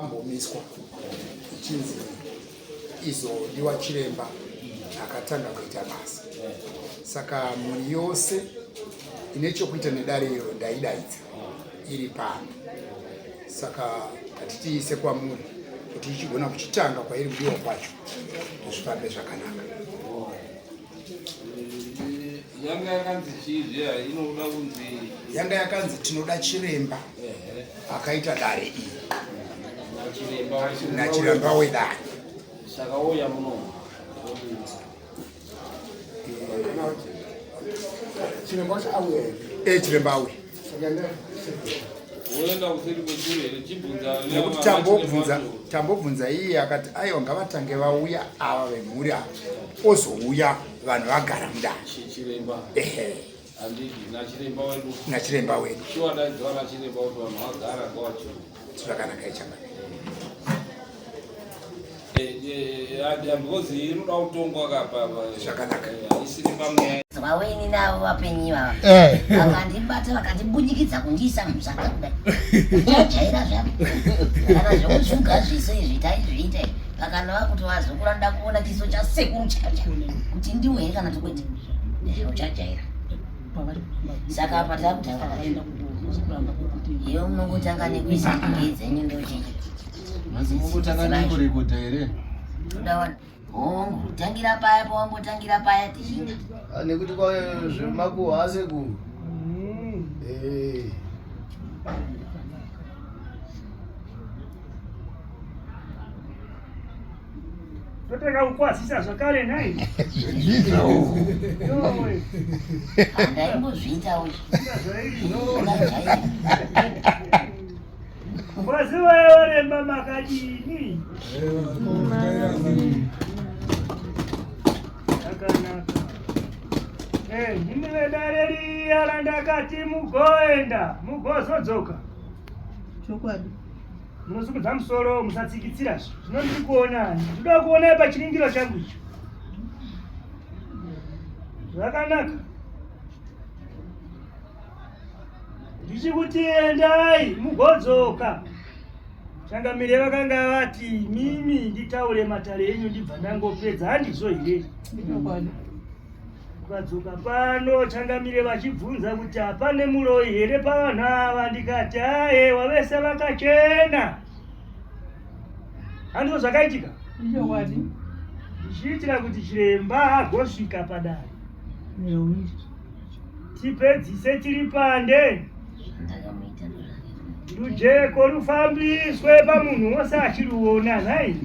ambomiswa chinzi izodiwa chiremba akatanga kuita basa. Saka muri yose ine chokuita nedare iro ndaidaidza iri pano. Saka katitiise kwamuri kuti ichigona kuchitanga kwairi kudiwa kwacho zvifambe zvakanaka. Yanga yakanzi chizve inoda kunzi yanga yakanzi tinoda chiremba akaita dare iri nachiremba wedare. Saka oya muno chiremba chauye chiremba auye woenda kuseri kwechure chibvunza nekuti tambobvunza iye akati aiwa ngavatange vauya ava vemhuri ava ozouya vanhu vagara mudare chiremba andidi nachiremba wedu chiwadaidzwa nachiremba kuti vanhu vagara kwacho zvakanaka ichanga because inoda kutongwa kapa zvakanaka isiri pamwe vaweni navo vapenyu ivava vakandibata vakandibudikidza kundiisa musaka kudai ndajaira zvavo kana zvokutsvuga zviso izvi taizviita vakanova kuti vazokura nda kuona chiso chasekuru chacha kuti ndiwe here kana tokwete uchajaira. Saka apa takutanga iyo munongotanga nekuisa ndei dzenyu ndochinja munongotanga nekurekodha here todawana hongu tangira paya pawambotangira paya tichinga nekuti kwave zvemakuhwa asekuru toteka kukwazisa zvakare nai handaimbozviitawo wazivaevaremba makadini akanaka ndini vedare riya randakati mugoenda mugozodzoka chokwadi munosukudza musoro musatsikitsira zvinondiri kuonani ndoda kuona pachiringiro changu icho zvakanaka ndichikuti endai mugodzoka. Changamire vakanga vati mimi nditaure matare enyu ndibva ndangopedza handizo here ukadzoka pano Changamire vachibvunza kuti hapane muroyi here pavanhu ava ndikati aewa vese vakachena. Handizvo zvakaitika ndichiitira kuti chiremba agosvika padare tipedzise tiri pande rujeko rufambiswe pamunhu wose achiruona nhai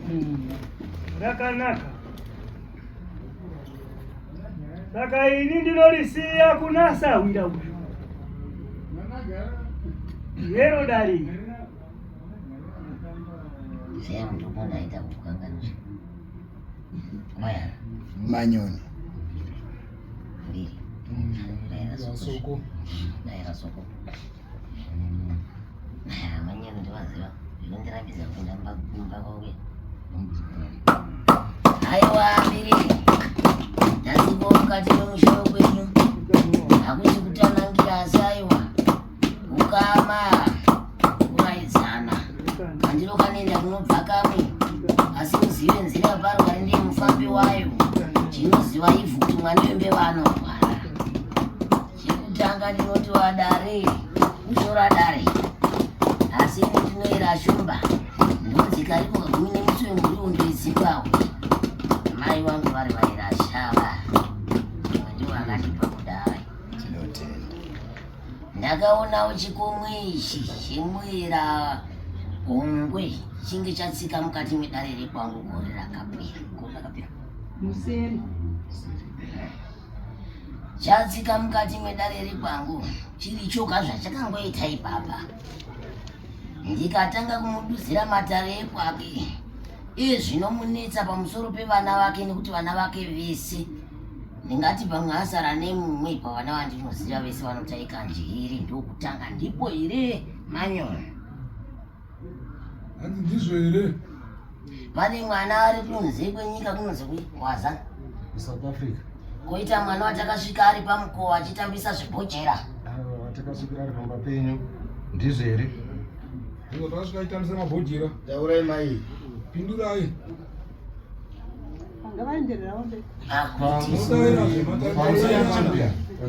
rakanaka. Saka ini ndinorisiya kuna Sawira uyu yero dari manyoni aiwa mbiri ndaziko mukati memusoro kwenyu hakusi kutanangira asi aiwa ukama uraidzana handiro kanenda kunobva kamwe asi muzive nzira paro kari ndiye mufambi wayo chinoziva ivhu kuti mwana wembe vanorwara. Chekutanga ndinoti wadare kushora dare asi ini ndinoira shumba ndonzika riko kagumi nemusi wemhuri undoizikwawo mai vangu vari vairashava ndiwo akatipa kudai. Ndakaonawo chikomwe ichi chimwira hongwe chinge chatsika mukati medare rekwangu gore rakapera museri chatsika mukati medare rekwangu chiri choka zvachakangoita ipapa. Ndikatanga kumuduzira matare ekwake zvinomunetsa pamusoro pevana vake nekuti vana vake vese ndingati pamwe asara nemumwe pavana vandinoziva vese vanotaika njiri ndokutanga ndipo here manyoni hanzi ndizvo here pane mwana ari kunze kwenyika kunonzi waza South Africa koita mwana watakasvika ari pamukova achitambisa zvibhojera watakasvika ari pamba penyu ndizvo here Ngo takasvikaitambisa mabhodhera. Taurai mai. Pindurai. Ngavaendererawo mberi.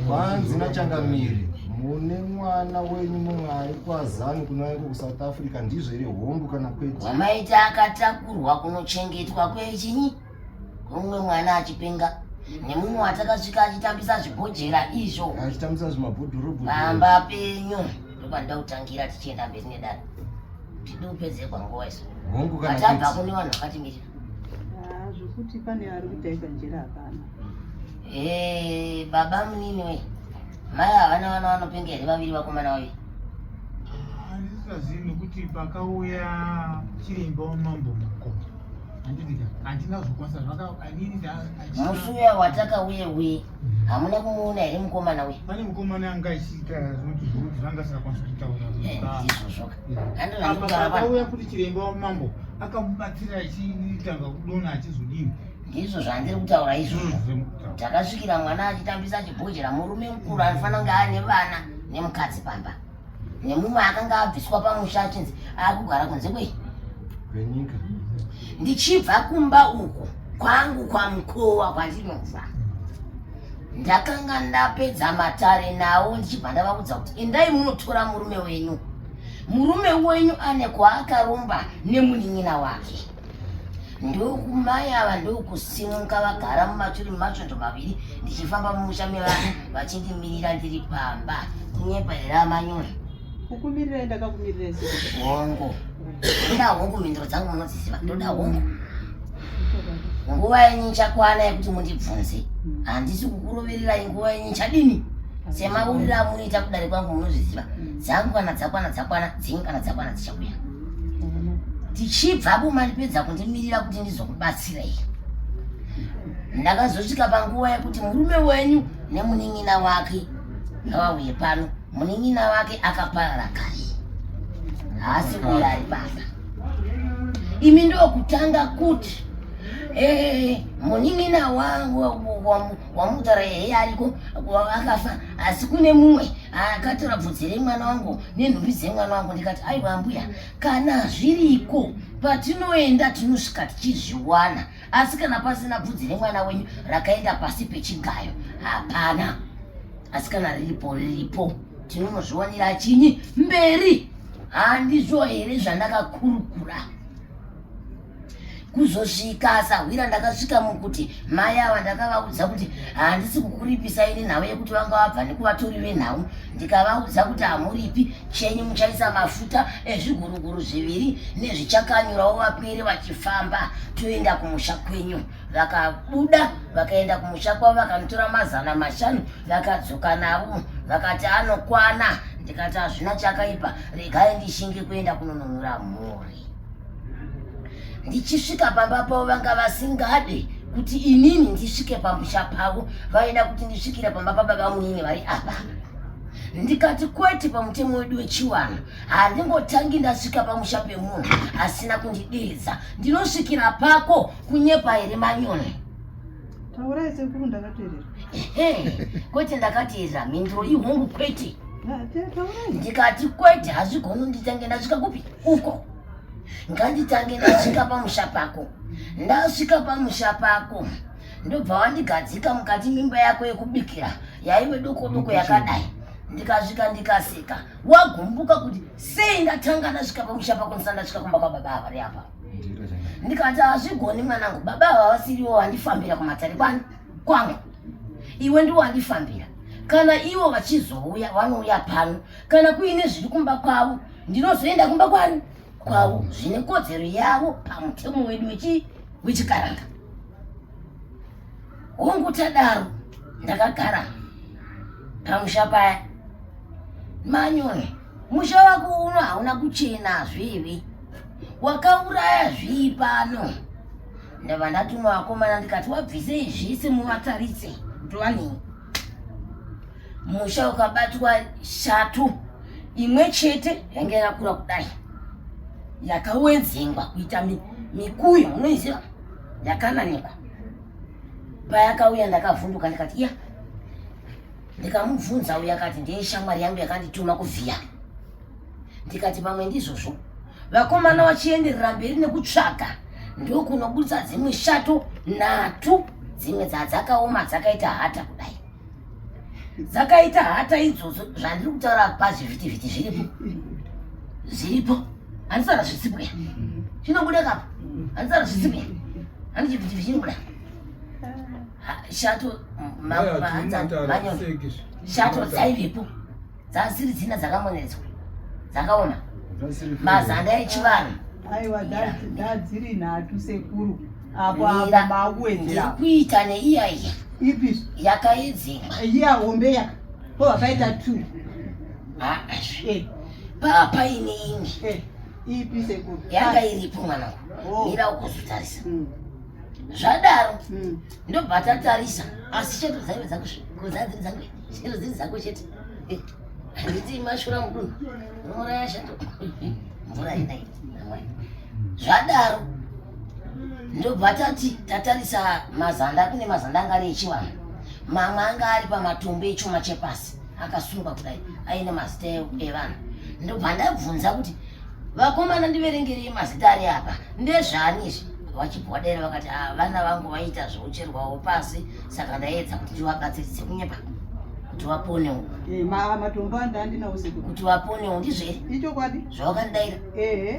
Kwanzi nachangamire. Mune mwana wenyu mumwe ari kwaZanu kunauya kuSouth Africa ndizvo here hongu kana kwete? Wamaita akatakurwa kunochengetwa kwechinyi kumwe mwana achipenga nemumwe watakasvika achitambisa zvibhodhera izvo achitambisa zvimabhodhorobho pamba penyu ndopandautangira tichienda mberi nedare tidi upedze kwanguva iso hongu kana atabva kune vanhu vakatimirira Zvokuti pane ari kutaika njira hapana. Baba munini we mai havana vana vanopenga here vaviri vakomana vaviri? Handisisazivi nokuti pakauya chiremba wamambo Makoma handina zvokwanisa musuya watakauye hamuna kumuona here mukomana we? pane mukomana anga achiita zvinoti zvokuti zvanga asingakwanisa kutaura pakauya kuti chiremba wamambo akamubatsira achitanga kudona achizodini ndizvo zvandiri kutaura izvozvo. Takasvikira mwana achitambisa chibhodhera murume mukuru anofanira kunge ane vana nemukadzi pamba nemumwe akanga abviswa pamusha achinzi akugara kunze kwenyika. Ndichibva kumba uku kwangu kwaMukowa kwandinobva ndakanga ndapedza matare nawo ndichibva ndavaudza kuti endai munotora murume wenyu ane kwaakarumba nemunin'ina wake. Ndokumai ava ndokusimuka vagara mumaturi mumasvondo maviri ndichifamba mumusha mevanhu vachindimirira ndiri pamba kunyepa here amanyoni. Kukumirira ndakakumirira sei? Hongo. Ndoda hongo mhinduro dzangu munodziziva. Ndoda hongo. Nguva yenyu ichakwana yekuti mundibvunze. Handisi kukurovererai nguva yenyu ichadini. Semauriro amunoita kudare kwangu munozviziva. Dzangu kana dzakwana, dzenyu kana dzakwana dzichauya. Tichibvapo mandipedza kundimirira kuti ndizokubatsirai. Ndakazosvika panguva yekuti murume wenyu nemunin'ina wake ngavauye pano. Munin'ina wake akaparara kare. Haasi kuuya ari pamba. Imi ndokutanga kuti munin'ina wamutara ariko akafa asi kune mumwe akatora bvudzi remwana wangu nenhumbi dzemwana wangu. Ndikati aiwa mbuya kana zviriko patinoenda tinosvika tichizviwana asi kana pasina bvudzi remwana wenyu rakaenda pasi pechigayo hapana asi kana riripo tinonozviwanira chinyi mberi. Handizvo here zvandakakurukura kuzosvika sahwira ndakasvika mukuti mai ava ndakavaudza kuti handisi kukuripisai nenhau yekuti vanga vabva nekuvatori venhau. Ndikavaudza kuti hamuripi chenyu muchaisa mafuta ezviguruguru zviviri nezvichakanyurawo vapere vachifamba toenda kumusha kwenyu. Vakabuda vakaenda kumusha kwavo vakanotora mazana 5 vakadzoka navo vakati anokwana. Ndikati hazvina chakaipa regai ndishinge kuenda kunonunura mhuri. Ndichisvika pamba pavo vanga vasingade kuti inini ndisvike pamusha pavo vaida kuti ndisvikire pamba pababa munini vari apa. Ndikati kwete pamutemo wedu wechiwanhu handingotangi ndasvika pamusha pemunhu asina kundidedza. Ndinosvikira pako kunyepa here manyoni. Taurai sekuru ndakateerera. Kwete ndakateerera mhinduro ihongu kwete. Taurai. Ndikati kwete hazvigoni nditange ndasvika kupi uko. Nganditange ndasvika pamusha pako. Ndasvika pamusha pako ndobva wandigadzika mukati mimba yako yekubikira yaive doko yakadai. Ndikasvika ndikaseka wagumbuka kuti sei ndatanga ndasvika pamusha pako ndisati ndasvika kumba kwababa avari apa. Ndikati hazvigoni mwanangu, baba ava vasiriwo wandifambira kumatare kwangu. Iwe ndiwo wandifambira. Kana ivo vachizouya vanouya pano kana kuine zviri kumba kwavo ndinozoenda kumba kwavo zvine kodzero yavo pamutemo wedu wechikaranga. Hongu tadaro ndakagara pamusha paya. Manyoni musha wako uno hauna kuchena zvivi wakauraya zvii pano. Ndabva ndatuma vakomana ndikati wabvisei zvese muvatarise kuti vanini. Musha ukabatwa shatu imwe chete yange yakura kudai yakawedzengwa kuita mikuyu unoiziva yakananikwa. Payakauya ndakavhunduka ndikati iya. Ndikamubvunza uya akati ndiye shamwari yangu yakandituma kuvhiya. Ndikati pamwe ndizvozvo vakomana vachienderera mberi nekutsvaga ndokunobudisa dzimwe shato nhatu dzimwe dzakaoma dzakaita hata kudai. Dzakaita hata idzodzo zvandiri kutaura pazvivhitivhiti zviripo handisara zvisibwe chinobuda kapa handisara zvisibwe handi chivhitivhiti chinobuda shato shato dzaivepo dzasiri dzina dzakamoneredzwa dzakaoma mazanda echivanhu. Aiwa dziri nhatu sekuru apo apa mauwedzera kuita neiya iya ipi yakaedzemwa iya hombe ya po vakaita 2 paine imwe ipi sekuru yanga iripo mwanangu mira ukuzotarisa zvadaro ndobva tatarisa asi cheto dzaive dzakuzadziri dzangu chero dziri dzako chete handiti mashura mudunhu unouraya shato mvura inai zvadaro ndobva tatarisa mazanda. Kune mazanda anga ari echivanhu, mamwe anga ari pamatombo echuma chepasi akasungwa kudai aine mazita evanhu. Ndobva ndabvunza kuti vakomana ndiverengerei mazita ari apa ndezvani izvi. Vachibhodera vakati vana vangu vaita zveucherwawo pasi, saka ndaedza kuti ndivabatsirise kunyepa kuti vaponewo. Matombo andinawo sekuru kuti vaponewo ndizvere ichokwadi zvawakandaira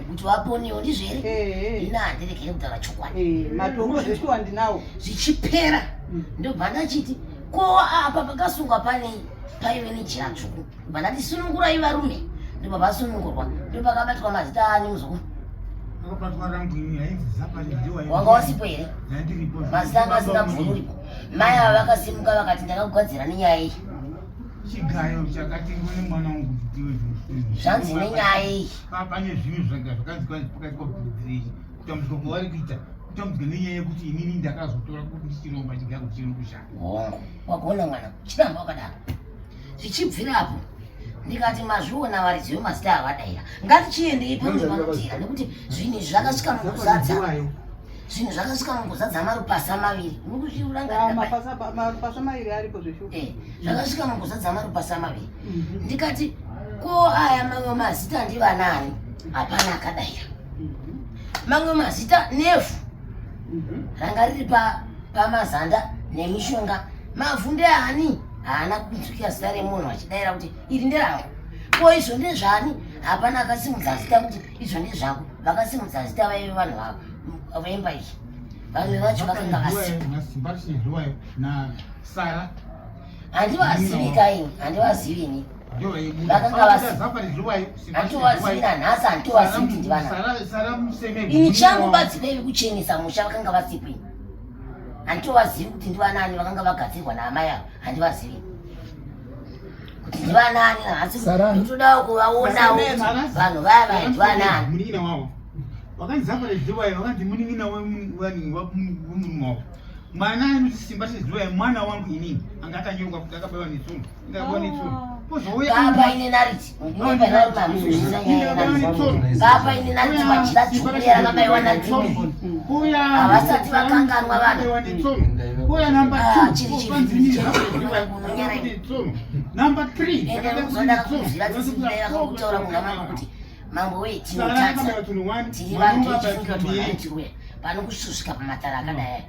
kuti vaponewo ndizvere ina handirekere kutaura chokwadi. Matombo zveshu andinawo zvichipera ndobva ndachiti ko apa pakasungwa paive nejira dzvuku ndobva ndati sunungurai varume. Ndobva vasunungurwa ndopakabatwa mazita ani muzukuru wanga wasipo here mazita anga asingabvururipo. Mai ava vakasimuka vakati ndakakugadzira nenyaya iyi chigayo chakati ngone mwana wangu zvanzi nenyaya iyi pane zvinhu zvakanzi pakati pabhudzirechi kutambudzwa kwavari kuita kutambudzwa nenyaya yekuti inini ndakazotora kuti ndichiromba chigayo chiri kushanda. Wagona mwana chiramba wakadaro zvichibvirapo ndikati mazviona varidzi vemazita avadaira ngatichiendei panomanotera nekuti zvinhu zvakasvika mukuzadza zvinhu zvakasvika mukuzadza marupasa maviri marupasa maviri aripo zveshu zvakasvika mukuzadza marupasa maviri. Ndikati ko aya mamwe mazita ndivanani hapana akadaira. Mamwe mazita nefu ranga riri pamazanda nemishonga mavhu ndeani haana kunzwika zita remunhu achidaira kuti iri nderangu. Ko izvo ndezvani hapana akasimudza zita kuti izvo ndezvangu. Vakasimudza zita vaive vanhu vaimba iyi vamwe vacho vakanga vasimba na Sara handivazivi kaini handivazivini vakanga handivazivina nhasi handitovazivi kuti ndivana ini changu badzikai vekuchenesa musha vakanga vasikwini handitovazivi kuti ndivanani vakanga vagadzirwa naamai avo handivazivi kuti ndivanani nhasi ndotodawo kuvaonawo vanhu vaya vaya ndivanani wakanzi zapareziwai wakanzi munin'ina wemunhu wavo mwana anoti simba seziwai mwana wangu inini anga akanyonga kuti akabayiwa netsono ingakabayiwa netsono ngapa ine nariti ngapa ine nariti majira dzukubera akabayiwa natsono havasati vakanganwa vana uya namba 2 namba 3 ende muzoda kakuzvira tisibudera kakutaura kuna mambo kuti mambo we tinotadza tiri vantu vechifungira kuti vanaitirwe pano kusvika pamatara akadai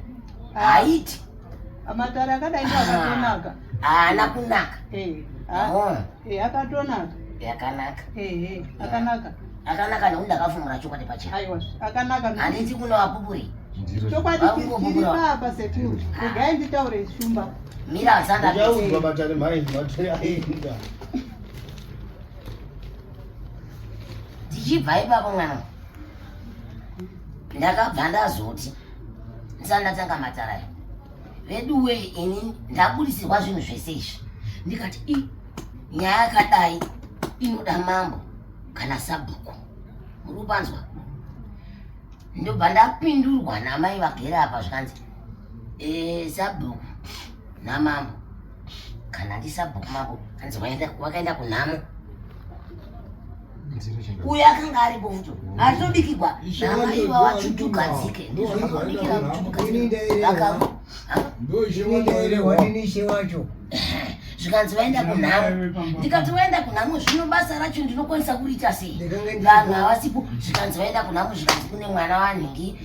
haiti amatara akadai ndo akatonaka haana kunaka akatonaka yakanaka akanaka akanaka nekuti ndakafumura chokwadi pachena aiwa akanaka handiti kuno vapupuri chokwadi chiri papa sekuru regai nditaure shumba mira zandapesa ndichibva ipapo mwana ndakabva ndazoti ndisati ndatanga matarayo veduwe ini ndaburisirwa zvinhu zvese izvi ndikati nyaya yakadai inoda mambo kana sabhuku muri kupanzwa. Ndobva ndapindurwa namai vagere apa zvikanzi sabhuku namambo kana ndisabhuku mambo kanzi wakaenda kunhamo. Uyo akanga aripo futi atobikirwa namaiva vachutugadzike ndizvovakabikira mutugadzike zvikanzi vaenda kunhamo. Ndikati vaenda kunhamo zvino basa racho ndinokwanisa kuriita sei? Vanhu havasipo. Zvikanzi vaenda kunhamo zvikanzi kune mwana wanhingi,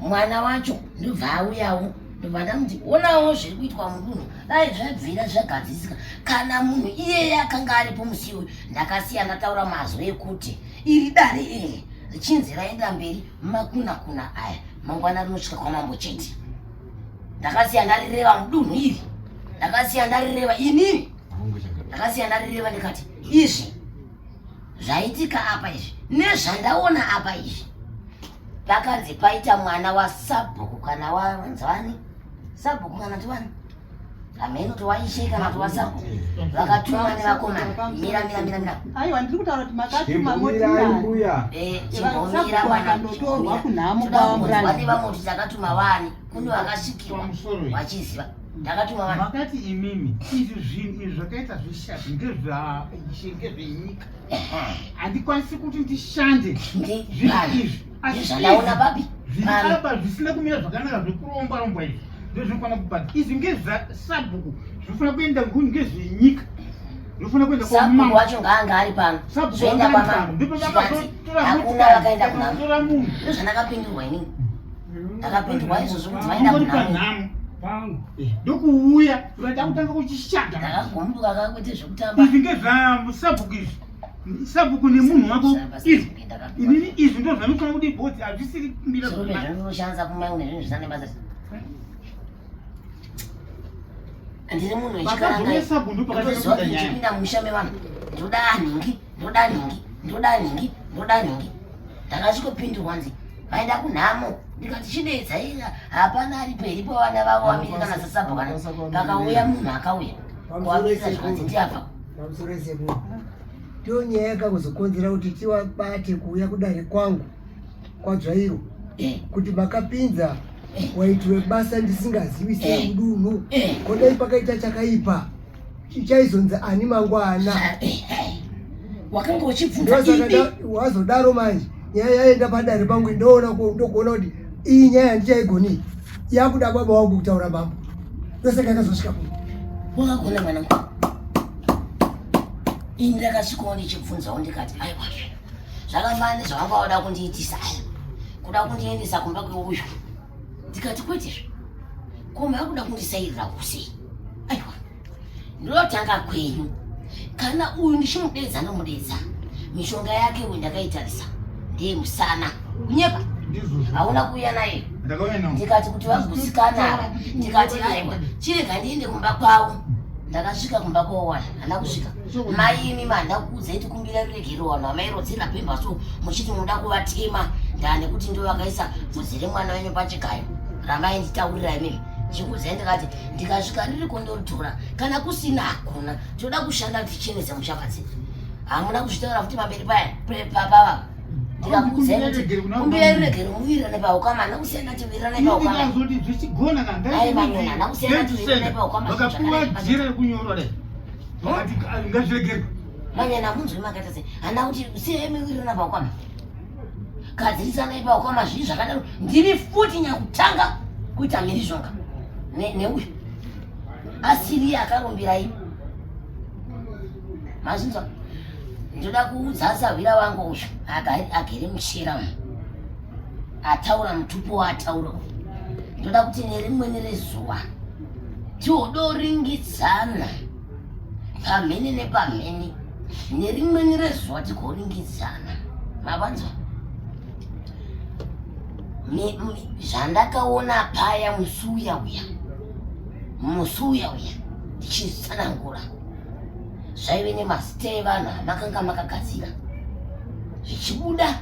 mwana wacho ndobva auyawo. Ndobva ndamuti onawo zviri kuitwa mudunhu dai zvabvira zvagadzisika. Kana munhu iyeye akanga aripo musi uyu ndakasiya ndataura mazwi ekuti iri dare iri richinzi raenda mberi makuna aya mangwana rinosvika kwamambo chete. Ndakasiya ndarireva mudunhu iri, ndakasiya ndarireva inini, ndakasiya ndarireva ndikati izvi zvaitika apa izvi nezvandaona apa izvi. Pakanzi paita mwana waSabhuku kana wanzwani Sabhuku kana tiwani ameno towaishe kana towaSabhuku vakatuma nevakomana mira. Aiwa ndiri kutaura kuti makatuma motikari chimbomira mwana ndotorwa kunhamo kwaamurani vane vamoti takatuma wani kune vakasvikirwa vachiziva takatuma wani. Makati imimi izvi zvinhu izvi zvakaita zvishati ngezvenyika handikwanisi kuti ndishande izvi ndizvandaona papi apa zvisina kumira zvakanaka zvekuromba izvi ndozvinofana kubata. Izvi ngezvaSabhuku zvinofana kuenda ngezvenyika zvinofana kuenda Sabhuku wacho ngaanga ari pano zvoenda pamambo hakuna vakaenda kunhamo. Ndozvandakapindurwa inini, ndakapindurwa izvozvo kuti vaenda kunhamo ndokuuya takutanga kuchishanda. Ndakagumbuka kakwete zvekutamba. Izvi ngezvaSabhuku izvi Sabhuku nemunhu wako inini izvi ndo zvanofana kuti bhoti hazvisiri kumbira zvinoshanza kumai une zvinhu zvisina nebasa. Ndiri munhu wechikarangaichipinda mumusha mevanhu ndoda nhingi. Ndakasvikopindurwa nzi vaenda kunhamo. Ndikati chidedza hapana ari peri pavana vavo vamiri kana saSabhuku. Pakauya munhu akauya kuvamirisa zvikanzi ndiabva ndiyo nyaya yakazokonzera kuti tiwabate kuuya kudare kwangu kwaDzvairo kuti makapinza waitwe basa ndisingazivi semudunhu kodai pakaita chakaipa chichaizonza ani mangwana. Wakanga uchibvunza wazodaro manje nyaya yaenda padare pangu ndokuona kuti iyi nyaya handichaigoni yakuda baba wangu kutaura mambo ndosaka yakazosvika kuno. Wakagona mwanangu. Ini ndakasvikawo ndichibvunzawo ndikati aiwa zvakambani zvavanga wada kundiitisa aya kuda kundiendesa kumba kweuyu. Ndikati kwetezvo koma akuda kundisairira kusei. Aiwa ndinotanga kwenyu kana uyu ndichimudedza nomudedza mishonga yake uyu ndakaitarisa ndiye musana kunyepa hauna kuuya naye. Ndikati kuti vagusikana ava ndikati aiwa chirega ndiende kumba kwavo. Ndakasvika kumba kwowani handa kusvika maimi mandakuudzai tikumbira rirege vanhu vamairodzera pemba so muchiti munoda kuvatema ndane kuti ndo vakaisa bvudzi remwana wenyu pachigayo ramai nditaurirai mimi chikuudzai ndikati ndikasvika riri kundoritora kana kusina hakuna toda kushanda tichenese mushambadzi hamuna kuzvitaura futi mamberi papa ndikakuudzai kuti kumbira rirege rimuvirira nepaukama handa kusiyana tivirira nepaukama ai manyona handa kusiyana tivirira nepaukama manyana munzwi makaita sei handa kuti siyai mivirira nepaukama gadzirisana ipaukama zvii zvakadaro ndiri futi nyakutanga kuita mhirizhonga neuyu asiri akarumbirai mazvinzwa. Ndoda kuudza savira wangu uyu agere muchira umu ataura mutupo waataura. Ndoda kuti nerimwe nerezuva tiodoringidzana pamhene nepamhene, nerimwe nerezuva tigoringidzana. Mavanzwa zvandakaona paya musuya uya tichitsanangura zvaive nemazita evanhu amakanga makagadzira zvichibuda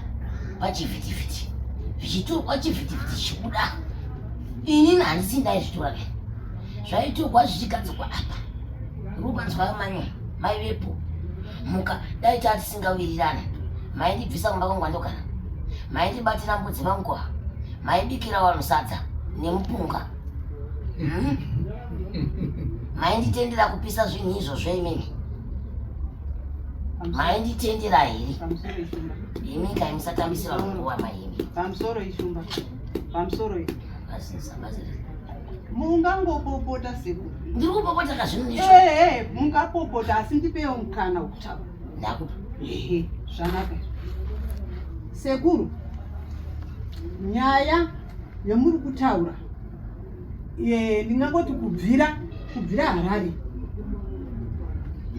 pachivhitivhiti, zvichitorwa chivhitivhiti chichibuda. Inini handisi ndaizvitora kai, zvaitorwa zvichigadzirwa apa rubanzwa manyo maivepo muka dai tati tisingawirirana maindibvisa kumba kwangu andogara, maindibatira mbudzi vanguva, maibikira vanhu sadza nemupunga, mainditendera kupisa zvinhu izvozvo imimi, mainditendera here imi kai musatambisira munguva maimi pamusoro ishumba pamusoro Mungangopopota sekuru. Ndiri kupopota kazvinhu Mungapopota asi ndipewo mukana wekutaura. ndakupa. Zvanaka. Sekuru. Nyaya yamuri kutaura. Ndingangoti kubvira Harare.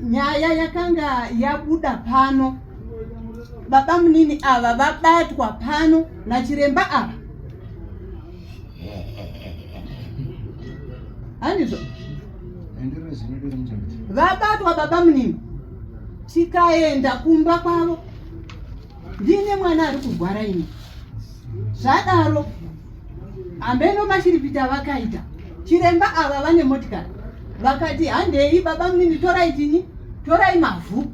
Nyaya yakanga yabuda pano. Baba munini ava vabatwa pano nachiremba ava. Handizvo? Vabatwa baba munini. Tikaenda kumba kwavo. Ndine mwana ari kurwara ini. Zvadaro ambeno mashiripita vakaita. Chiremba ava vane motikari. Vakati handei baba munini torai chinyi? Torai mavhu.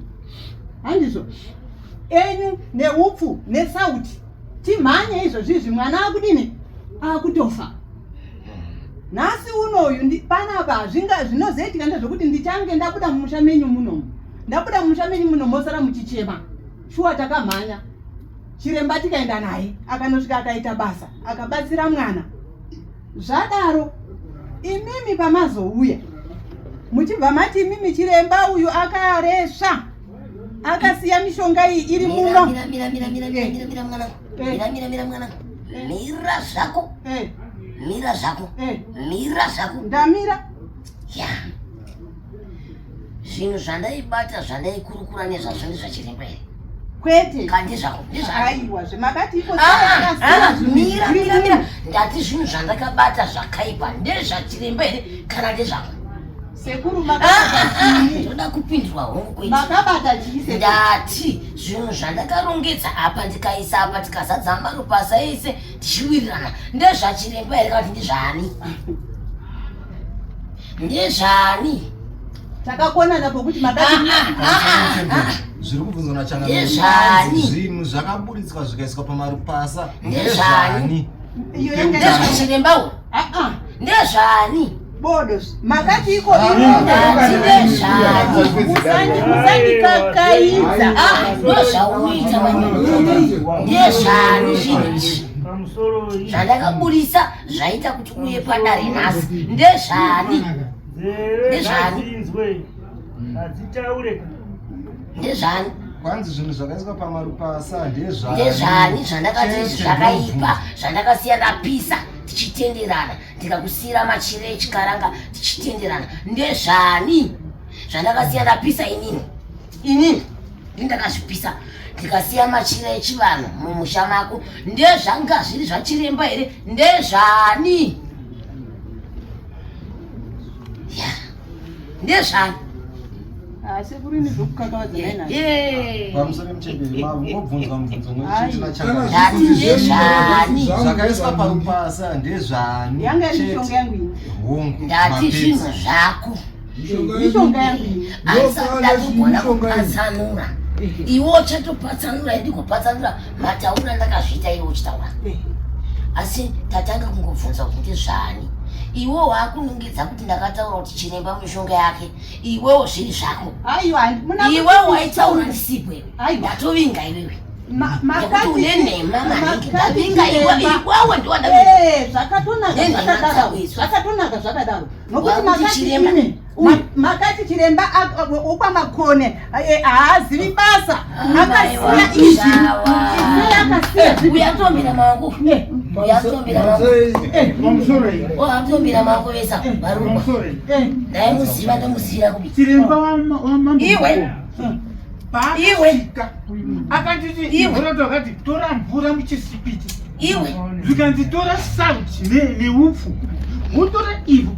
Handizvo? Enyu neupfu nesauti. Timhanye izvozvizvi mwana akudini? Akutofa. Nhasi unoyu panapa zvinozoitika ndezvokuti ndichange ndabuda mumusha menyu munomu. Ndabuda mumusha menyu munomu mosara muchichema. Shuwa takamhanya. Chiremba tikaenda naye akanosvika akaita basa akabatsira mwana. Zvadaro imimi pamazouya muchibva mati imimi chiremba uyu akaresva akasiya mishonga iyi iri muno. Mira zvako. Ndamira. Ya. Zvinhu zvandaibata zvandaikurukura nezvazvo zvachiremba here. Kwete. Kandi zvako. Aiwa zvemakati iko mira. Ndati zvinhu zvandakabata zvakaipa ndezvachiremba here kana ndezvako. Sekuru makabata ndoda kupindurwa hongu kwete. Makabata chii? Ndati zvinhu zvandakarongedza apa ndikaisa apa tikazadza marupasa ese tichiwirirana ndezvachiremba here kana kuti ndezvani? Takakonana pokuti makati zviri kubvunzwa nachanga zvinhu zvakaburitswa zvikaiswa pamarupasa ndezvani? Ndezvachirembawo? Ndezvani? Bodos makati iko musandikakaidza ndozvauita ndezvani zvinhu zvandakaburisa zvaita kuti uye padare nhasi ndezvani? Ndezvani? kwanzi zvinhu zvakaiswa pamarupasa ndezvani zvandakati zvakaipa zvandakasiya ndapisa tichitenderana ndikakusiyira machire echikaranga tichitenderana ndezvani zvandakasiya ndapisa inini ndindakazvipisa ndikasiya machire echivanhu mumusha mako ndezvanga zviri zvachiremba here ndezvani? Ndezvani? Asi kuri ndokukakavadza naina. Pamusoro mchemberi mabvunzwa mubvunzo ndati ndezvani? zvakaiswa parupasa ndezvani? Yanga mishonga yangu hongu ndati zvinhu zvako. Mishonga yangu asi ndakugona kupatsanura. Iwo chatopatsanura ndikupatsanura mataura ndakazviita iwe uchitaura. Asi tatanga kungobvunza kuti ndezvani? Iwo wakunongedza kuti ndakataura kuti chiremba mishonga yake iwewo zviri zvako. Iwe waitaura ndisipo iwe ndatovinga iwewe nekuti une nhema maningi ndavinga iwewe ndiwada zvakatonaka zvakadaro nokuti makati chiremba ukwamakone haazivi basa akasiya izvi uyatombira maoko atombira maoko vesa varumba ndaimuziva ndomuzivira kubiti iwe akatiti iwe akati tora mvura muchisipiti iwe zvikanzitora sauti neupfu utora ivhu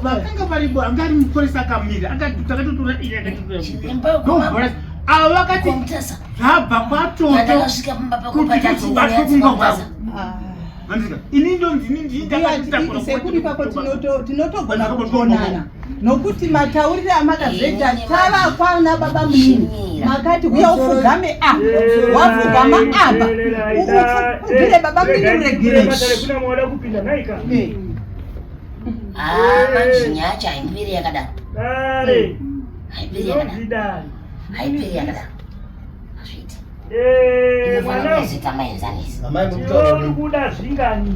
vakanga varibo anga ari mukoresa akamira akati takatotora iye akatotora ava vakati zvabva kwatoto kuti tibatwe kunga kwavo ini ndondinisekuri pako tinotogona kukonana nokuti mataurire amakazoita tava kwana baba munini makati uya ufugame apa wafugama apa ufugire baba munini uregerechi manjinya haipiri yakadaro haipiri yakadaro hazviiti inofanira kuzoita maenzanisi kuda zvingani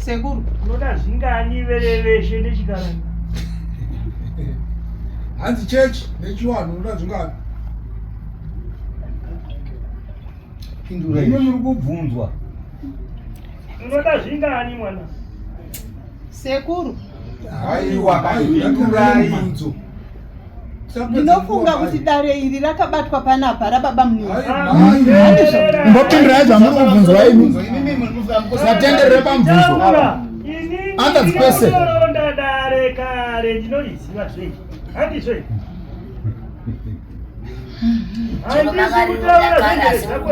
Sekuru. Unoda zvingani vereveshe nechikaranga. Hanzi church nechiwanhu unoda zvingani? Pindura ine muri kubvunzwa. Unoda zvingani mwana? Sekuru. Haiwa pindurai. Ndinofunga kuti dare iri rakabatwa panapa rababa Munini. Mbopindurai zvamuri kubvunzwa imi. Satenderere pamubvunzo. Answer the question. Ndinoronda dare kare ndinoriziva zvei. Handizve.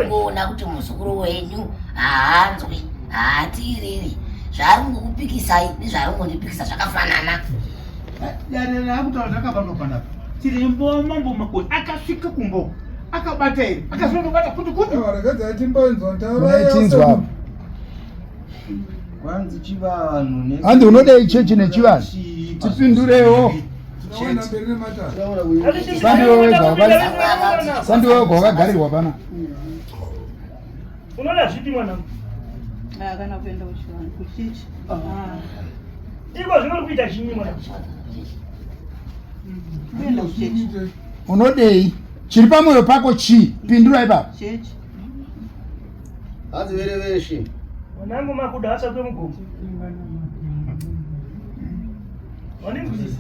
Kuona kuti muzukuru wenyu haanzwi haatiriri zvari kukupikisai nezvari kundipikisa zvakafanana. Dare rakutaura zvakabatwa panapa. Chirembo mambo makoni akasvika kumbo akabata iri akazondobata kuti Warekedza timboinzwa ntaura Tinzwa. Kwanzi chivanhu Handi unodei chechi nechivanhu. Tipindurewo. tinoona mberi nematara. Sandiwe wakagarirwa pana. Unoda zvipi mwana? Kana kuenda kuchichi. Iko zvinori kuita chinyi mwana? Kuenda kuchichi. Unodei chiri pamwoyo pako chi? Pindurai baba. Chechi. Hanzi vereveshe. Mwanangu makuda asatwe mugomo. Wanimuzisi.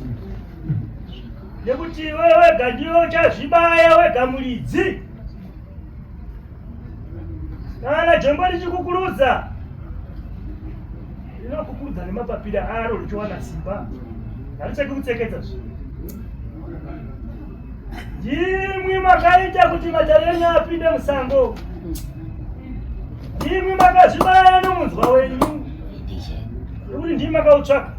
Nekuti wewe wega ndiwo chazvibaya wega muridzi. Kana jombo richikukurudza. Rinokukurudza nemapapira aro richiwana simba. Harichaki kutsekedza zvi. Ndimwi makaita kuti matare enyu apinde musango. Ndimwi makazvibaya nomunzwa wenyu. Nekuti ndimi makautsvaka.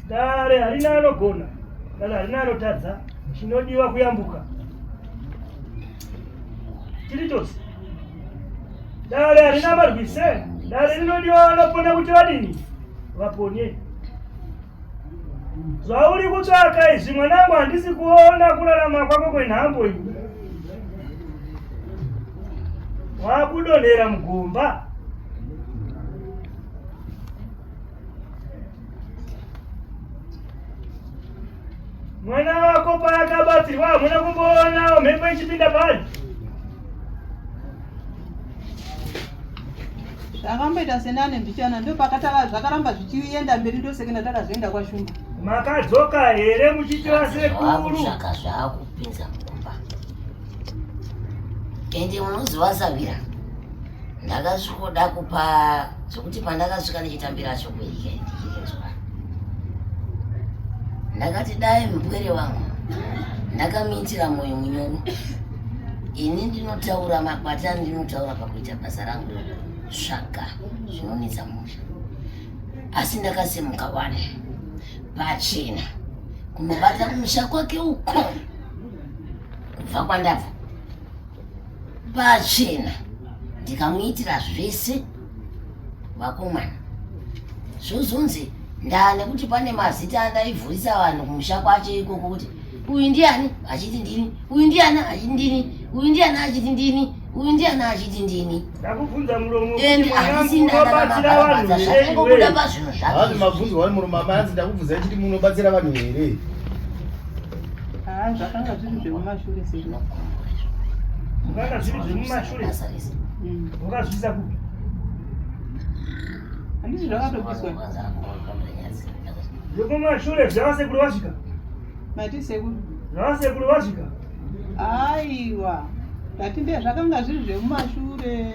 Dare harina anogona, dare harina anotadza, chinodiwa kuyambuka. Tiri chose. Dare harina marwise, dare rinodiwa vanopona kuti vadini? Vaponye. Zvauri kutsvaka izvi mwanangu handisi kuona kurarama kwako kwenhambo iyi. Wakudonhera mugomba. Mwana wako paakabatsirwa hamuna kumboona mhepo ichipinda pari. Zvakamboita senane mbichana ndo pakataka zvakaramba zvichienda mberi ndosekenda takazoenda kwashunga. Makadzoka here muchitiva sekuru? Zvaka zvakupinza mugomba. Ende unoziva Savira. Ndakasvikoda kupa zvokuti pandakasvika nechitambira chokwerika ndichirenzwa. Ndakati dai mupwere wangu ndakamuitira mwoyo munyoro. Ini ndinotaura makwata ndinotaura pakuita basa rangu tsvaga zvinonetsa musha. Asi ndakasimuka wane pachena kunobata kumusha kwake uko kubva kwandabva pachena ndikamuitira zvese vakomana zvozonzi ndane kuti pane mazita andaivhurisa vanhu kumusha kwache ikoko kuti uyu ndiani achiti ndini, uyu ndiani achiti ndini, uyu ndiani achiti ndini, uyu ndiani achiti ndini. Ndakubvunza muromo kuti handisi ndanabatsira vanhu zvakangobuda pazvinhu zvake. Hanzi mabvunzo wari muromo hanzi ndakubvunza kuti munobatsira vanhu here. Zvakanga zviri zvemumashure sezvo. Zvakanga zviri zvemumashure. Wakazvisa kupi? Handizvo zvakatopiswa. Zvekumashure zvavasekuru vasvika. Mati sekuru. Zvavasekuru vasvika. Aiwa. Ndati ndiye zvakanga zviri zvemumashure.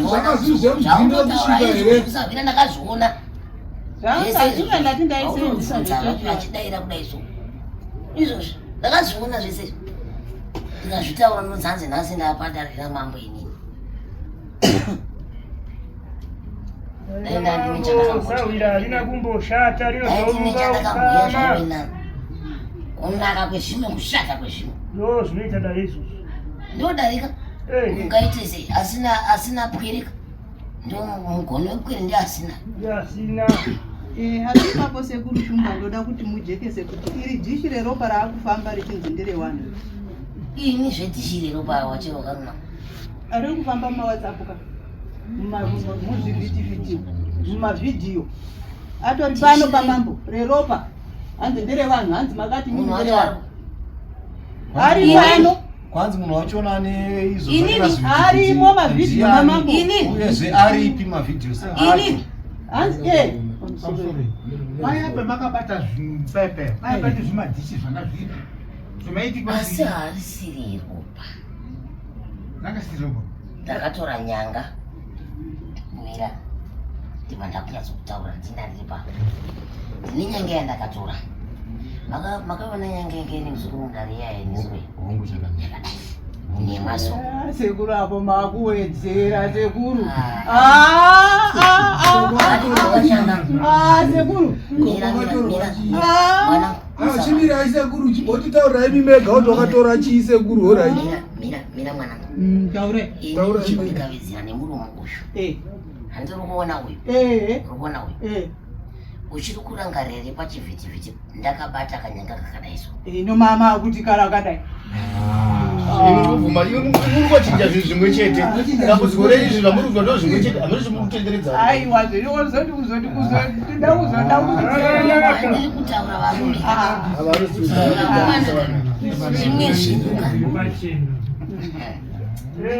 Zvakazvina ndakazviona. Zvakazvina ndati ndaisenzisa zvachidaira kudai so. Izvozvo ndakazviona zvese. Ndikazvitaura nonzanzi nhasi ndapadarira mambo inini. Sawira harina kumboshata rinozouka kunaka kwezvimwe kushata kwezvimwe ndo zvinoita dare izvozvo. Ndodarika ungaite sei asina pwereka ndo mugone wepwere ndi asina. Hasi papo sekuru Shumba ndoda kuti mujekese kuti iri dhishi reropa raakufamba richinzi nderewani. Ini zvedhishi reropa wachero karuna. ari kufamba mumawhatsapp ka muzvivhitivhiti mumavidhiyo atori pano pamambo reropa hanzi ndere vanhu hanzi makati mimi ndere vanhu ari pano kwanzi munhu wachiona ane izvo arimo mavidhiyo mamambo uyezve aripi mavidhiyo hanzi paya pemakabata zvipepe payabati zvimadhishi zvanga zviri zvimaitika asi harisiri ropa nakasiriropa ndakatora nyanga mwira ndima ndakunyatsotaura ndinaripa ndine nyanga yandakatora makaona nyanga yekeni zurundariya yenizwe hongu chakanaka nemaso sekuru apo makuwedzera sekuru sekuru chimiri aisekuru chibotitaurai mimega kuti wakatora chiisekuru horai mira mwana taure ndikavizira nemuromo uyu handiri kuona uyu rukuona uyu uchiri kurangarire pachivhitivhiti ndakabata kanyanga kakadaizvo ino mama akuti kara kadai inobvuma urikochinja zvinhu zvimwe chete dambudziko reizvi zvamurikuzwa ndo zvimwe chete hamuri zvimukutenderedza aiwa zvirikuzoti handiri kutaura varume zvimwe zvinuka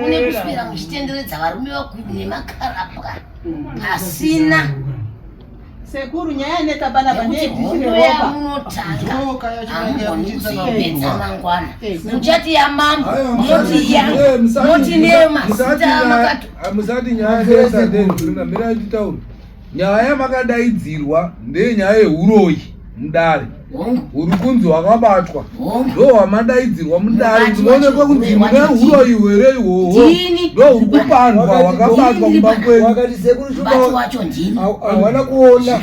kune kuswera muchitenderedza varume vakwidi nemakarapwa pasina sekuru nyaya netabana munotanga mangwana muchati yamambo moti nemazita musati nyaya ndesadenzina mira nditaura nyaya yamakadaidzirwa ndenyaya yeuroyi mudare uri kunzi wakabatwa ndo wamadaidzirwa mudare ndinoonekwa kunzi mune uroyi were ihwohwo ndo uri kupandwa wakabatwa mumba kwenu hawana kuona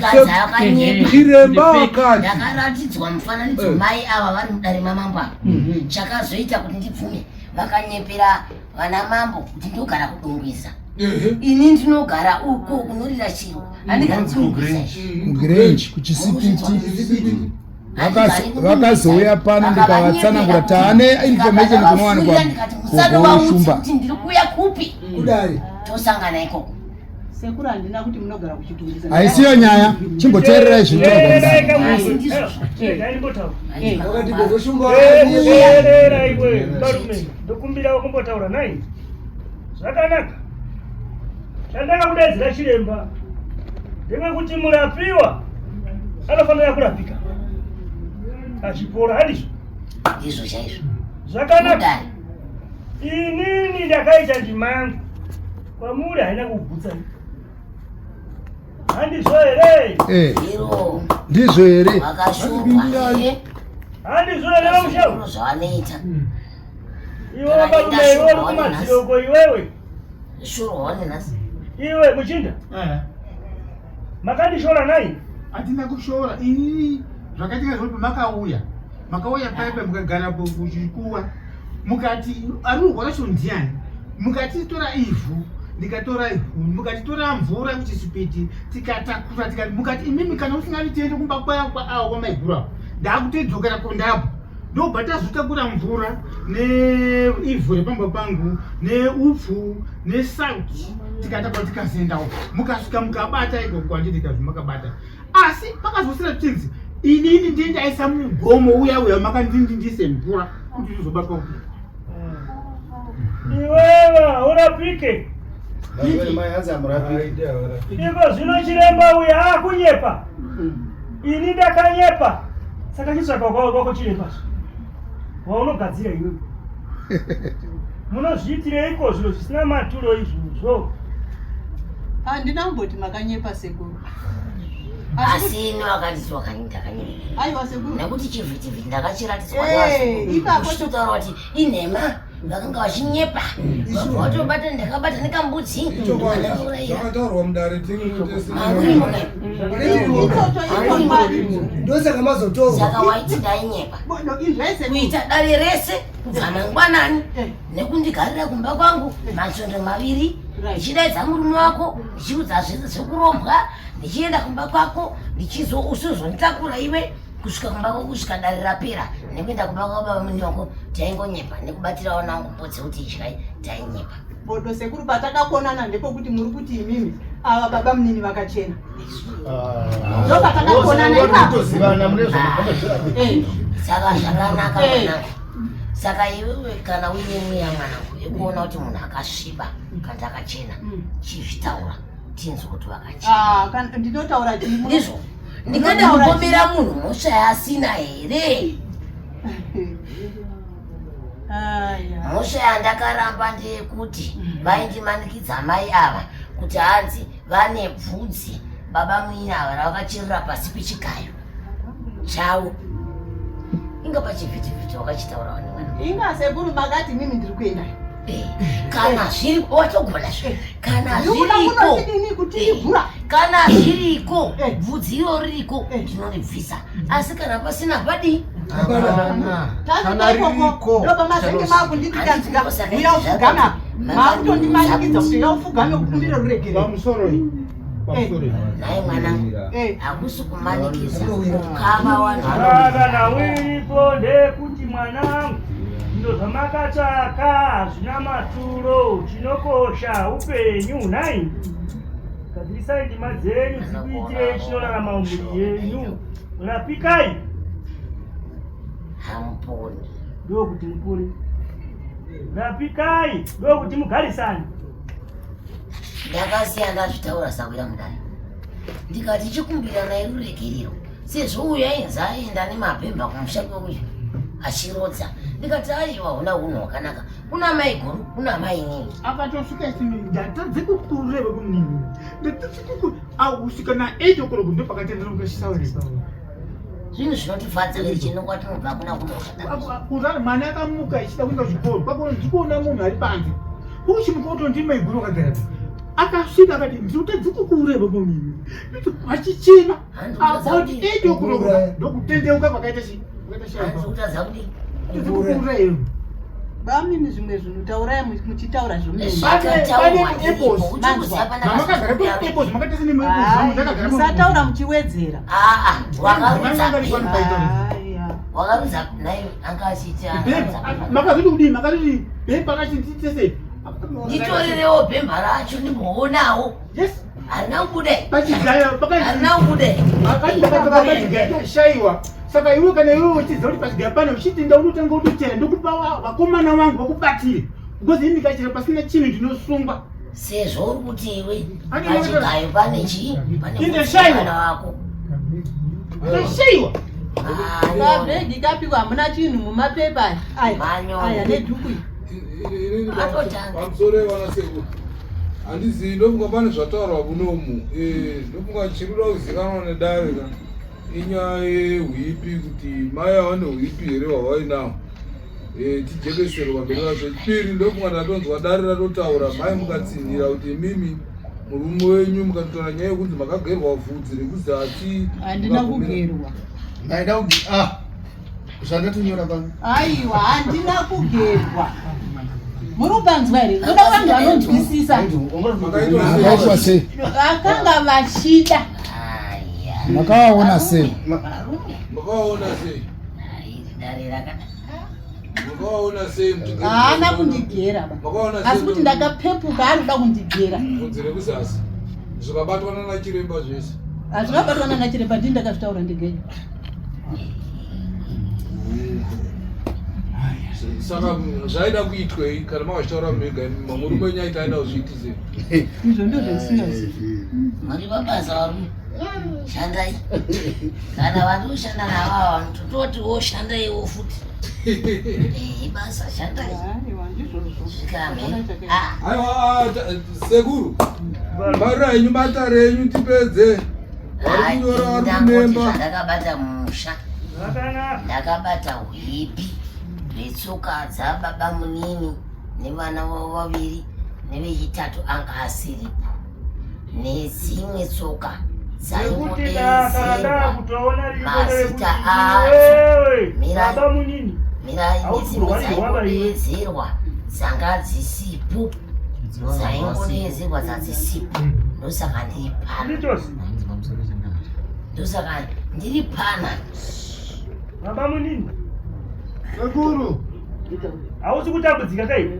chiremba wakati ndakaratidzwa mufananidzo mai ava vari mudare mamambo ava chakazoita kuti ndipfume vakanyepera vana mambo kuti ndogara kudongweza ini ndinogara uko kunorira chiro kuGrange kuchisipiti vakazouya pano ndikavatsanangura taane information kunowanikwa kugoshumba ndiri kuya kupi kudare tosangana ikoko sekuru handina kuti munogara kuchitungisa haisiyo nyaya chimboteererai wakati kuzoshumba iwe barume ndokumbira wakumbotaura nai zvakanaka chandakakudaidzira chiremba ndevekuti murapiwa anofanira kurapika achipora handizvo ndizvo chaizvo zvakanaka inini ndakaita ndima yangu kwamuri haina kugutsa handizvo here ndizvo here vakashumba handizvo here vamushauri zvavanoita iwe vabarume iwe uri kumadziroko iwewe shuro wanenasi iwe muchinda makandishora nai hatina kushora ini zvakaitika zvopi makauya paipe mukagara kuchikuwa mukati ari kurwara cho ndiani mukatitora ivhu ndikatora ivhu mukatitora mvura kuchisipiti tikatakura tikati mukati imimi kana usingavitende kumba kwaawo kwamaiguravo ndaakutedzokera kondapo ndobva tazotakura mvura neivhu repamba pangu neupfu nesauti tikatakura tikazendawo mukasvika mukabata iko kwanditi kazvi makabata asi pakazosira chinzi inini ndiye ndaisa mugomo uya makandindindise mvura kuti zvizobatwa iwewa urapike iko zvino chiremba uya akunyepa ini ndakanyepa saka chitsvaka kwako chirembazo waunogadzira iwewe munozviitireiko zviro zvisina maturo izvozvo handina kumboti makanyepa sekuru asi ino akandizwa ndakanyepa aiwa sekuru nekuti chivhitivhiti ndakachiratidzwa ipapototaura kuti inhema vakanga vachinyepa vatobata ndakabata nekambudzi zvakataurwa mudare ndosaka mazotorwa saka waiti ndainyepa kuita dare rese kubva mangwanani nekundigarira kumba kwangu matsondo maviri ndichidaidza murume wako ndichiudza zvese zvekurombwa ndichienda kumba kwako usizonditakura iwe kusvika kumba kusvika dare rapera nekuenda kumba kwababa munyoko taingonyepa nekubatira wana wangu mbudzi kuti idyai tainyepa. Bodo sekuru patakakonana ndepekuti muri kuti imimi ava baba munini vakachena. Ndo patakakonana ipapo. Saka zvakanaka mwanangu. Saka iwewe kana uine mweya mwanangu yekuona kuti munhu akasviba kana akachena chizvitaura tinzwe kuti vakachena. Ndinotaura chii? Ndizvo ndingada kupombera munhu mhosva yaasina here. Mhosva yandakaramba ndeyekuti vaindimanikidza mai ava kuti hanzi vane bvudzi baba muini ava ravakacherera pasi pechigayo chavo. Inga pachivhitivhiti wakachitaura wani mwana. Inga sekuru makati mimi ndiri kuenda. Kana zviri watogona zve. Kana zviriko. Kana zviriko bvudzi iro ririko ndinoribvisa. Asi kana pasina padi. Kana riko. Ndo pamasenge makundikanzika. Uya ufugama. Makutondimanikidza kuti ufugame kukumbira ruregere. Pamusoro iyi. Naye mwanangu hakusi kumanikiza kama wanhu kana wiripo ndekuti mwanangu ndo zvamakataka hazvina maturo chinokosha upenyu nai gadzirisai ndima dzenyu dzikuitirei chinorarama mumhuri yenyu. Rapikai hamuponi ndokuti mupuri. Rapikai ndokuti mugarisani. Ndakasiya ndazvitaura sawira mudare ndikati chikumbira naye ruregerero sezvo uyo ainzi aenda nemapemba kumusha kweuyo achirodza ndikati aiwa huna unhu hwakanaka kuna mai guru kuna mai nini akatosvika chini ndatadze kukurire vekumnini ndatadzikuku ausvika na8 o'clock ndo pakatendera kukashisaurisa zvinhu zvinotifadza iri chinongwa tinobva kuna kunokurari mwana akamuka ichida kuenda kuchikoro kwakona ndikuona munhu ari panze uchimuka utondi mai guru akagara akasvika akati ndinotadze kukureva kumini achichena about 8 o'clock ndokutendeuka pakaita shaakukureva bamini zvimwe zvinhu taurai muchitaura zvomusataura muchiwedzera. Wakarudza naye anga achiita makazoti kudii makazoti bhemba rachinditese nditorerewo bhemba racho ndimboonawo harina kudai harina kudai shaiwa saka iwe kana iwe uchiziva kuti pachigayo pane uchitenda unotanga utochera ndokupa vakomana vangu vakubatire because ini ndikachera pasina chinhu ndinosungwa sezvo uri kuti iwe pachigayo pane chii pane shaiwa wako shaiwa kabhegi kapiwa hamuna chinhu mumapepa aya nedhuku pamusoro evanasekuru handizivi ndofunga pane zvataurwa kunomu ndofunga chirikuda kuzikanwa nedare ka inyaya yehwipi kuti mai ava nehwipi here hwavainawo tijekesero pamberi vazvo. Chipiri ndofunga ndatonzwa dare ratotaura mai mukatsinhira kuti mimi murume wenyu mukatotora nyaya yekunzi makagerwa vhudzi rekuzasi handina kugerwa ndaida zvandatonyora pano aiwa handina kugerwa muri kupanzwa here kuda vanhu vanonzwisisa vakanga vachida makawaona sei makawaona sei makawaona sei haana kundigera asi kuti ndakapepuka ari kuda kundigera vhudzi rekuzasi zvikabatwana nachiremba zvese hazvikabatwana nachiremba ndii ndakazvitaura ndigenya saka zvaida kuitwei kana mavachitaura mega mamurume enyu aita aida kuzviitise izvo ndo zvaisinazi muri mabasa varume shandai kana vandoshanda navava tototiwo shandaiwo futi basa shandai zvikambe aiwa sekuru bharira henyu bata renyu tipedze vari kunyora vari kunemba ndakabata musha ndakabata hwipi retsoka dzababa munini nevana vavo vaviri nevechitatu anga asiripo nedzimwe tsoka dzaingodezerwa mazita adzo mirai nedzimwe dzaingodezerwa dzanga dzisipo dzaingodezerwa dzadzisipo ndosaka ndiri pana ndosaka ndiri pana Baba munini? Sekuru. Hausi kutambudzika kai?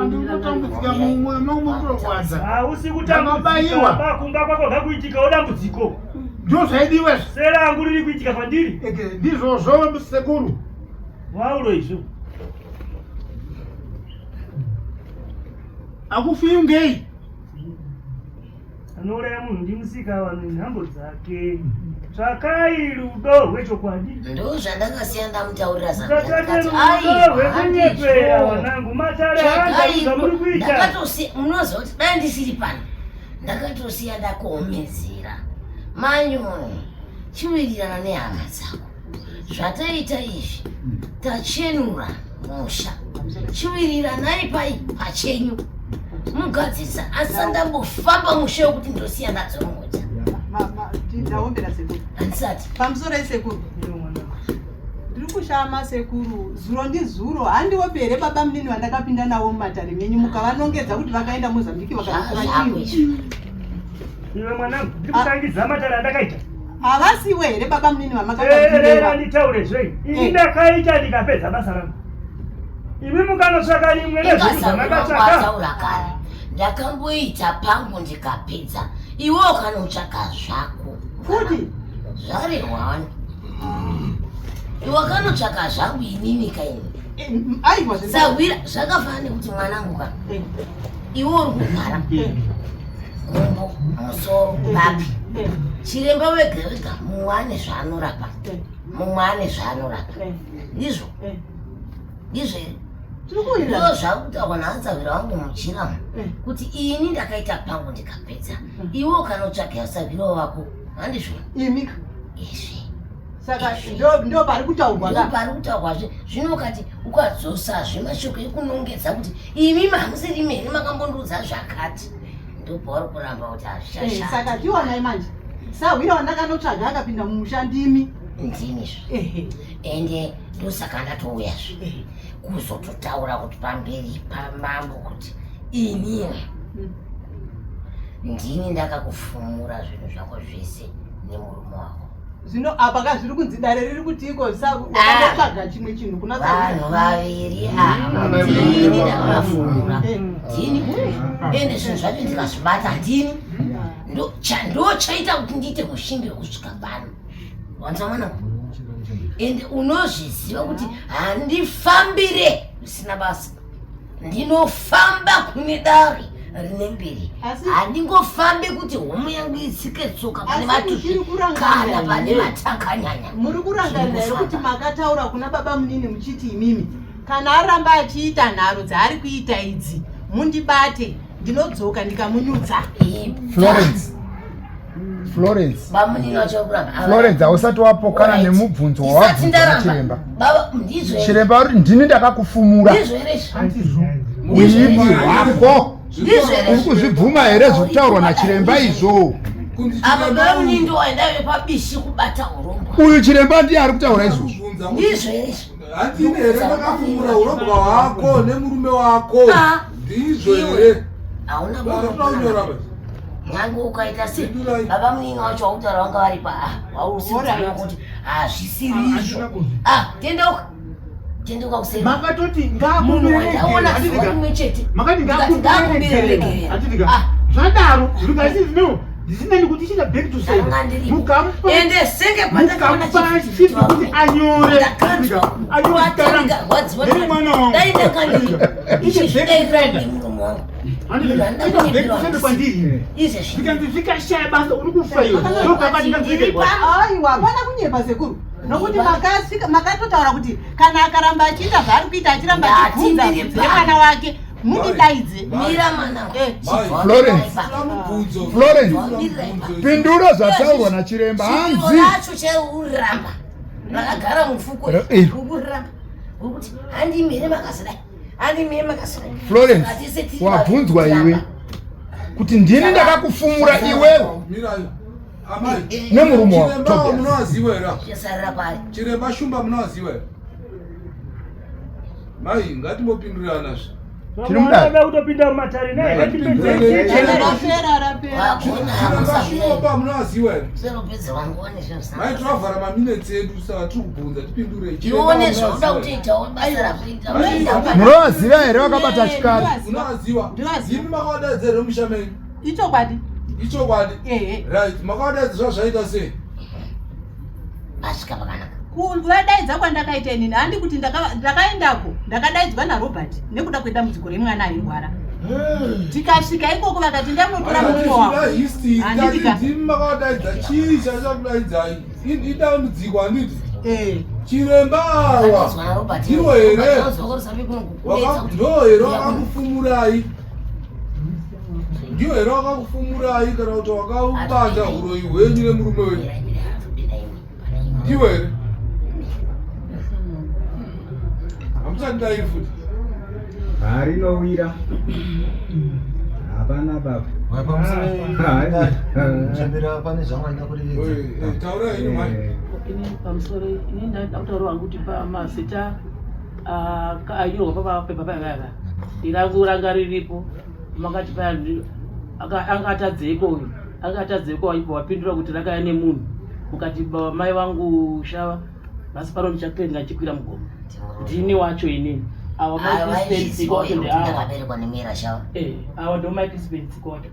Ndikutambudzika mumurwadza. Hausi kutambudzika. Baba kumba kwako gakuitika odambudziko. Ndio zaidiwe. Sera angu riri kuitika pandiri. Ndizvo zvo sekuru. Waulo izvo. Akufiyungei. Anouraya munhu ndimusika vanhu nhambo dzake. Tsvakai rudo rwechokwadi. Ndo zvandakasiya ndamutaurira Tsvakai rudo rwekunyepera wanangu. Matare anga muri kuita. Ndakatosiya munoziva kuti dai ndisiri pano ndakatosiya ndakuomedzera manyoni chiwirirana nehama dzako. Zvataita izvi tachenura musha chiwiriranai pai pachenyu mugadzisa asi sandambofamba musha wekuti ndosiya ndadzorongota ndaombera sekuru handisati pamusoro esekuru ndiri kushama sekuru zuro ndizuro handiopi here baba munini vandakapinda navo mumatare menyu mukavanongedza kuti vakaenda mozambiki iwe mwanangu ndiri kutangidza matare andakaita havasiwe here baba munini vamakaaerera nditaure zvei ini ndakaita ndikapedza basa rangu imi mukanotsvaka rimwe nezvakataura kare ndakamboita pangu ndikapedza iwewo kanotsvaka zvako futi zvarehwani iwe kanotsvaka zvangu inini kaini sawira zvakafanana nekuti mwanangu ka iwe uri kugara gumbo musoro bapi chiremba wega wega mumwe ane zvaanorapa mumwe ane zvaanorapa ndizvo ndizvo here ndo zvakutaurwa naanzavira wangu muchiramu kuti ini ndakaita pangu ndikapedza iwo kanotsvaga usaviro wako handizvo imika izvi saka ndo pari kutaurwazve zvino kati ukadzosazve mashoko ekunongedza kuti imi mamusiri mene makambondiudza zvakati ndopauri kuramba kuti hazvichashata saka tionai manje sahwira wandakanotsvaga akapinda mumusha ndimi ndinizvo ende ndosaka ndatouyazve kuzototaura kuti pamberi pamambo kuti inini ndini ndakakufumura zvinhu zvako zvese nemurume wako zvino apa ka zviri kunzidare riri kuti iko wakanotsvaga chimwe chinhu kuna vanhu vaviri ava ndini ndakavafumura ndini ende zvinhu zvacho ndikazvibata ndini ndo chaita kuti ndiite kushingira kusvika pano wanza mwanangu ende unozviziva kuti handifambire zvisina basa ndinofamba kune dari rine mberi handingofambi kuti homu yangu itsike tsoka pane matushi kana pane matakanyanya muri kurangarira here kuti makataura kuna baba munini muchiti imimi kana aramba achiita nharo dzaari kuita idzi mundibate ndinodzoka ndikamunyudza Florence hausati wapokana nemubvunzo wawabvunza chiremba. Chiremba uri ndini ndakakufumura. Uipi hwako uri kuzvibvuma here zvokutaurwa nachiremba izvo? Apa baba munini ndo waendayo pabishi kubata urombo. Uyu chiremba ndiye ari kutaura izvozvo. Ndizvo here. Handine here ndakafumura urombo hwako nemurume wako. Ndizvo here. Hauna baba. Nyangu ukaita se baba munini wacho wautaura wanga vari pa wausiona kuti hazvisiri izvo tendoka kusema makatoti ngakubereke makati ngakubereke zvadaro zvikasizino zvisinani kuti chida back to side mukamupa ende senge patakaona kuti anyore mwana wangu dai ndakani ichidai murume wangu vikashaya basa uri kufaiwa aiwa hapana kunyepa sekuru nokuti makatotaura kuti kana akaramba achiita zvaari kuita achiramba achibvunza mwana wake mundidaidze mira mwana Florence pindura zvataurwa nachiremba hanzi racho cheuramba rakagara mufuko uramba ukuthi handimire makazidai Florence wabvunzwa iwe kuti ndini ndakakufumura iwewe nemurume wako munowaziwa here chiremba shumba munowaziwa here mai ngatimbopindurirana Tinoda kutopinda mumatare naye Zvakashupa munoziva here. Maitravhara maminitsi edu saka tiri kubvunza tipindure. Munoziva here wakabata chikari? Munoziva. Imi makawadaidza here musha menyu? Ichokwadi. Ichokwadi? Right. Makawadaidza zvaita sei? Asvika pakanaka. Kuvadaidza kwandakaita inini handi kuti ndakaendako ndakadaidzwa naRobert nekuda kuenda mudziko remwana airwara. Tikasvika ikoko vakati ndamunotora murume wako. Handiti makawadaidza chii chachakudaidzai? Idambudziko handiti? Chiremba awa ndiwo here ndo here wakakufumurai, ndiwo here wakakufumurai kana kuti wakabanda uroyi hwenyu nemurume wenyu, ndiwo here hamuchandidai futi harinowira hapana baba pane zvamaida kurevedza. Taura henyu mai. Ini pamusoro ini ndakutaurawo kuti pamazita akanyorwa papepa payakaya irangu ranga riripo makati paya angatadzeko uyu angatadzeko waipo wapindura kuti rakaya nemunhu mukati mai vangu shava basi pano ndichapenda ndichikwira mugomo ndini wacho inini awa maikispensi kwacho awa ndo maikispensi kwacho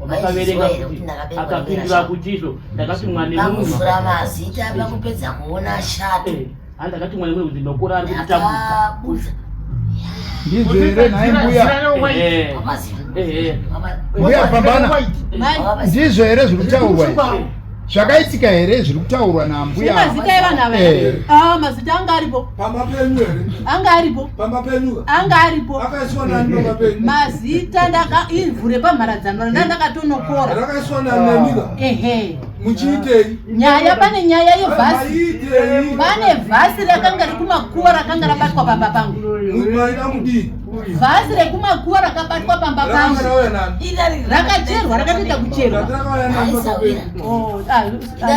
vakaverenga kuti akapindura kuti izvo ndakati mwane munhu mazita pakupedza kuona shato handakati mwane munhu kuti ndinokura ari kutambudza ndizvo here nhaye mbuya pambana ndizvo here zviri kutaurwa zvakaitika here zviri kutaurwa nambuya mazita evanhu ava mazita anga aripo pamba penyu here anga aripo pamba penyu anga aripo akaiswa nani pamba penyu mazita ivhu repamharadzano randakatonokora rakaiswa nani nemika muchiitei nyaya pane nyaya yevhasi pane vhasi rakanga rikumakuva rakanga rabatwa pamba pangu maida kudii vhasi rekumakuva rakabatwa pamba pangu rakacherwa rakatoita kucherwa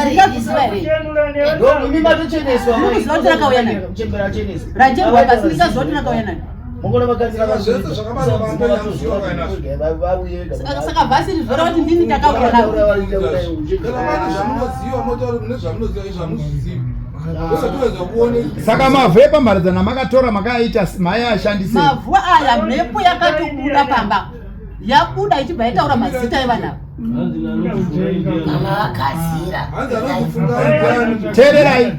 ndikazivati rakauya nani racherwa pasi ndikazivati rakauya nani saka vhasi rizvora kuti ndini ndakauya naro saka mavhu epamharadzano makatora makaita mai ashandise mavhu aya mhepo yakatobuda pamba yabuda ichibva itaura mazita evanhu teererai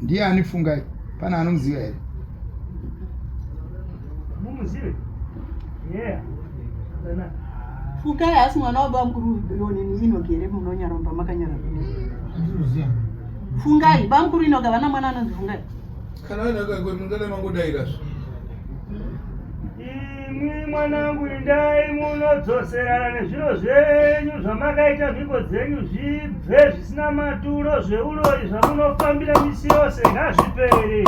ndiye anifungai pane anomuziva here fungai asi mwana wababa mukuru yonini inogere munonyaramba makanyaramba fungai bamukuru inoga vana mwana anonzi fungai kana anakangwe mungale mangodaira imwi mwanangu indai munodzoserana nezviro zvenyu zvamakaita mhiko dzenyu zvibve zvisina maturo zveuroyi zvamunofambira misi yose ngazvipere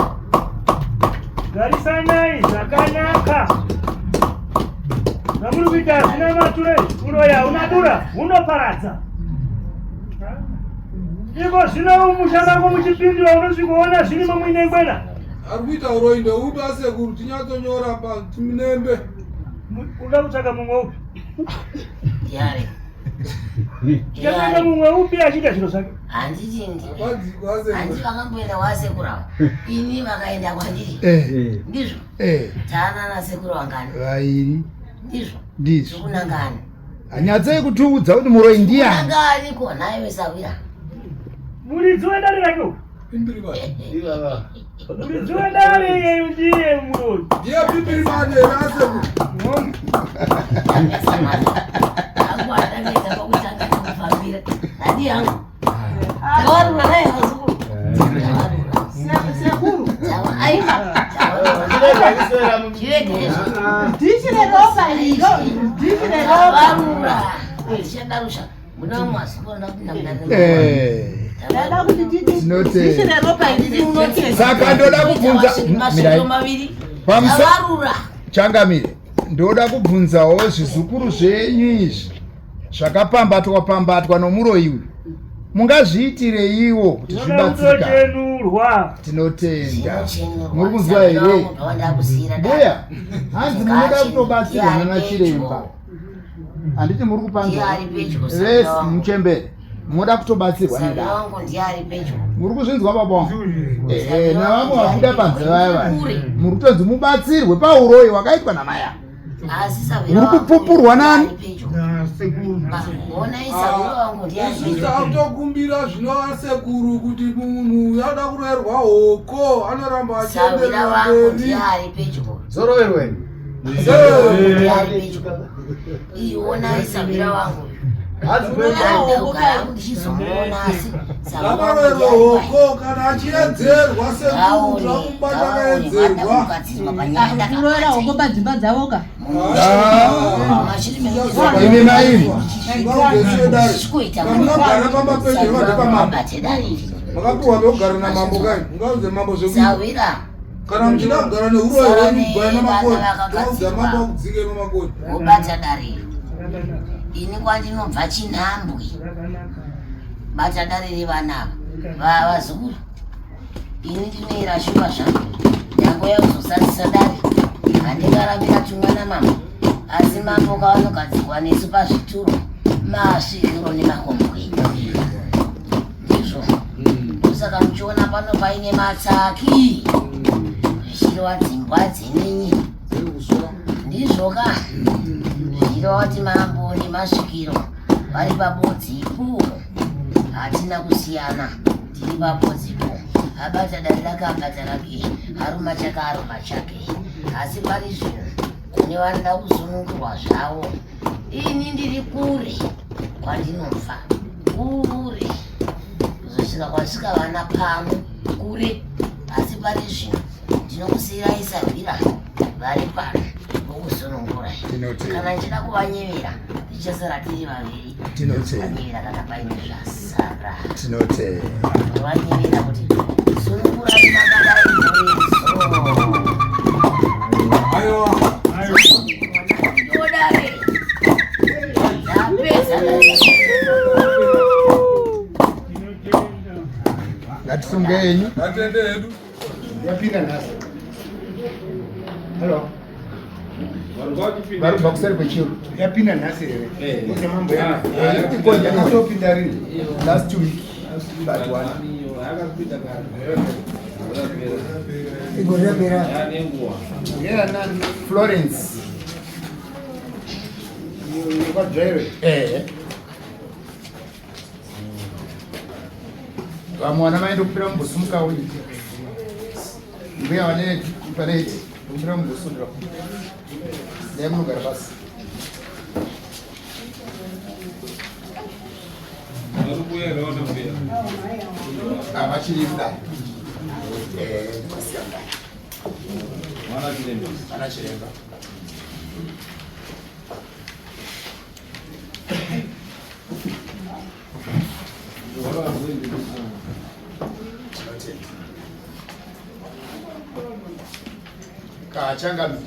garisanai zvakanaka zvamuri kuita hazvina maturo uroyi hauna dura unoparadza iko zvino musha mako muchipindura unosvikoona zvirimo muinengwena ari kuita uroyi ndeupi asekuru tinyatsonyora patimunembe uda kutsvaka mumwe upi yare chakaenda mumwe upi achiita zviro zvake handiti handi vakamboenda wasekura ini vakaenda kwandiri ndizvo taana nasekuru vangani vairi ndizvo kunangani hanyatsei kutiudza kuti muroyi ndiani angani ko naye wesawira muridzi wedare rake muridzi wedare ndiye muroyi ndiye pimbiri mane asekuru angu adakaita pakutanga nekufambira handi yangu tavarura naye mazukuru sekuru ndichireropa ndichadarusha muna mwazukuru saka ndoda kubvunza changamire ndoda kubvunzawo zvizukuru zvenyu izvi zvakapambatwa nomuroyi uyu mungazviitireiwo kuti zvibatsika. Tinotenda. Muri kunzwa here? Mbuya, hanzi munoda kutobatsirwa nana chiremba. Handiti muri kupanza vese muchembere. Munoda kutobatsirwa nada. Muri kuzvinzwa baba? Navamwe vabuda panze vaya. Muri kutonzi mubatsirwe pauroyi wakaitwa namaya. Muri kupupurwa nani? Autokumbira zvinova sekuru kuti munhu yada kurerwa hoko anoramba achienderera mberi. Zoroverweni. Akaroerwa hoko kana achiedzerwa sekuru zvamubata akaedzerwa. Kuroera hoko padzimba dzavoka. Ine naini. Munogara pamapejo vade pamambo. Makapuwa megara namambo kai. Mungaudze mambo zvekuita. Kana muchida kugara neuroi wenyu kugara namakoni. Mungaudze mambo akudzinge pamakoni. Wobata dariro. Ini kwandinobva Chinhambwe. Bata darire vanava. Vazukuru. Ini ndinoira shuva zvangu. Yangoya kuzosadzisa dare. Handingaramira tumwana mama. Asi mambo kavanogadzirwa nesu pazvituro. Masvikiro nemakombwe. Ndizvo. Saka muchiona pano paine matsaki. Zvichirova dzingwa dzenenyi. Ndizvo ka. Zvichirova kuti mambo nemasvikiro vari pabodzipo. Hatina kusiyana. Tiri pabodzipo. Abata dare rakabata rake. Aruma chake aruma chake. Asi pari zvino kune vanoda kuzunungurwa zvavo. Ini ndiri kure kwandinobva. Kure. Kuzosvika kwasvika vana pano kure. Asi pari zvino ndinokusiyira Isabvira vari pano vokuzunungura. Kana ndichida kuvanyevera tichasara tiri vaviri. Vanyevera kana paine zvasara. Vanyevera kuti zunungura rimakadai mhuriso. Ngatisungeni. Atendedu. Yapinda nasi. Hello. Baru boxer bechiro. Yapinda nasi here. Kuse mambo ya. Ikonja nakutopinda rini. Last week. But one. Igorya pera. Yeah, nani Florence. You got Jerry. Vamwana vaenda kupira mubhusumuka uyu. Mbuya vane parade kupira mubhusumuka. Dai munogara pasi. Vachiri kudai. Vana chiremba. Kachangami.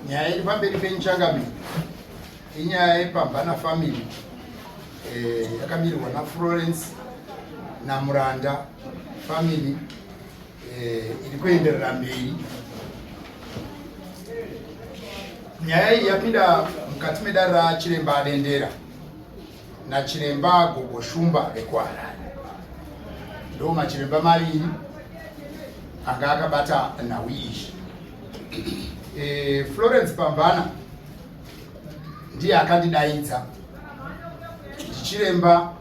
Nyaya iri pamberi peNchangami inyaya yepambana family yakamirirwa naFlorence naMuranda family iri kuenderera mberi. Nyaya iyi yapinda mukati medare rachiremba Adendera nachiremba Gogo Shumba ekuHarare. Ndo machiremba maviri anga akabata nhau izvi. Florence Pambana ndiye akandidaidza chiremba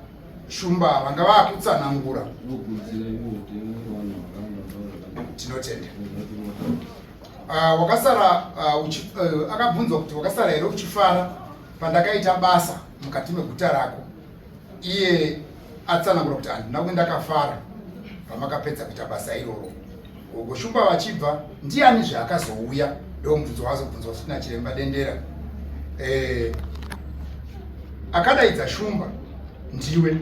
Shumba vanga vakutsanangura. Tinotenda. Wakasara akabvunzwa kuti wakasara here uchifara pandakaita basa mukati meguta rako. Iye atsanangura kuti handina kuenda kafara pamakapedza kuita basa iroro. Gogo Shumba vachibva ndiani zvaakazouya ndomubvunzo wazobvunzwa kuti nachiremba Dendera. Akadaidza Shumba ndiwe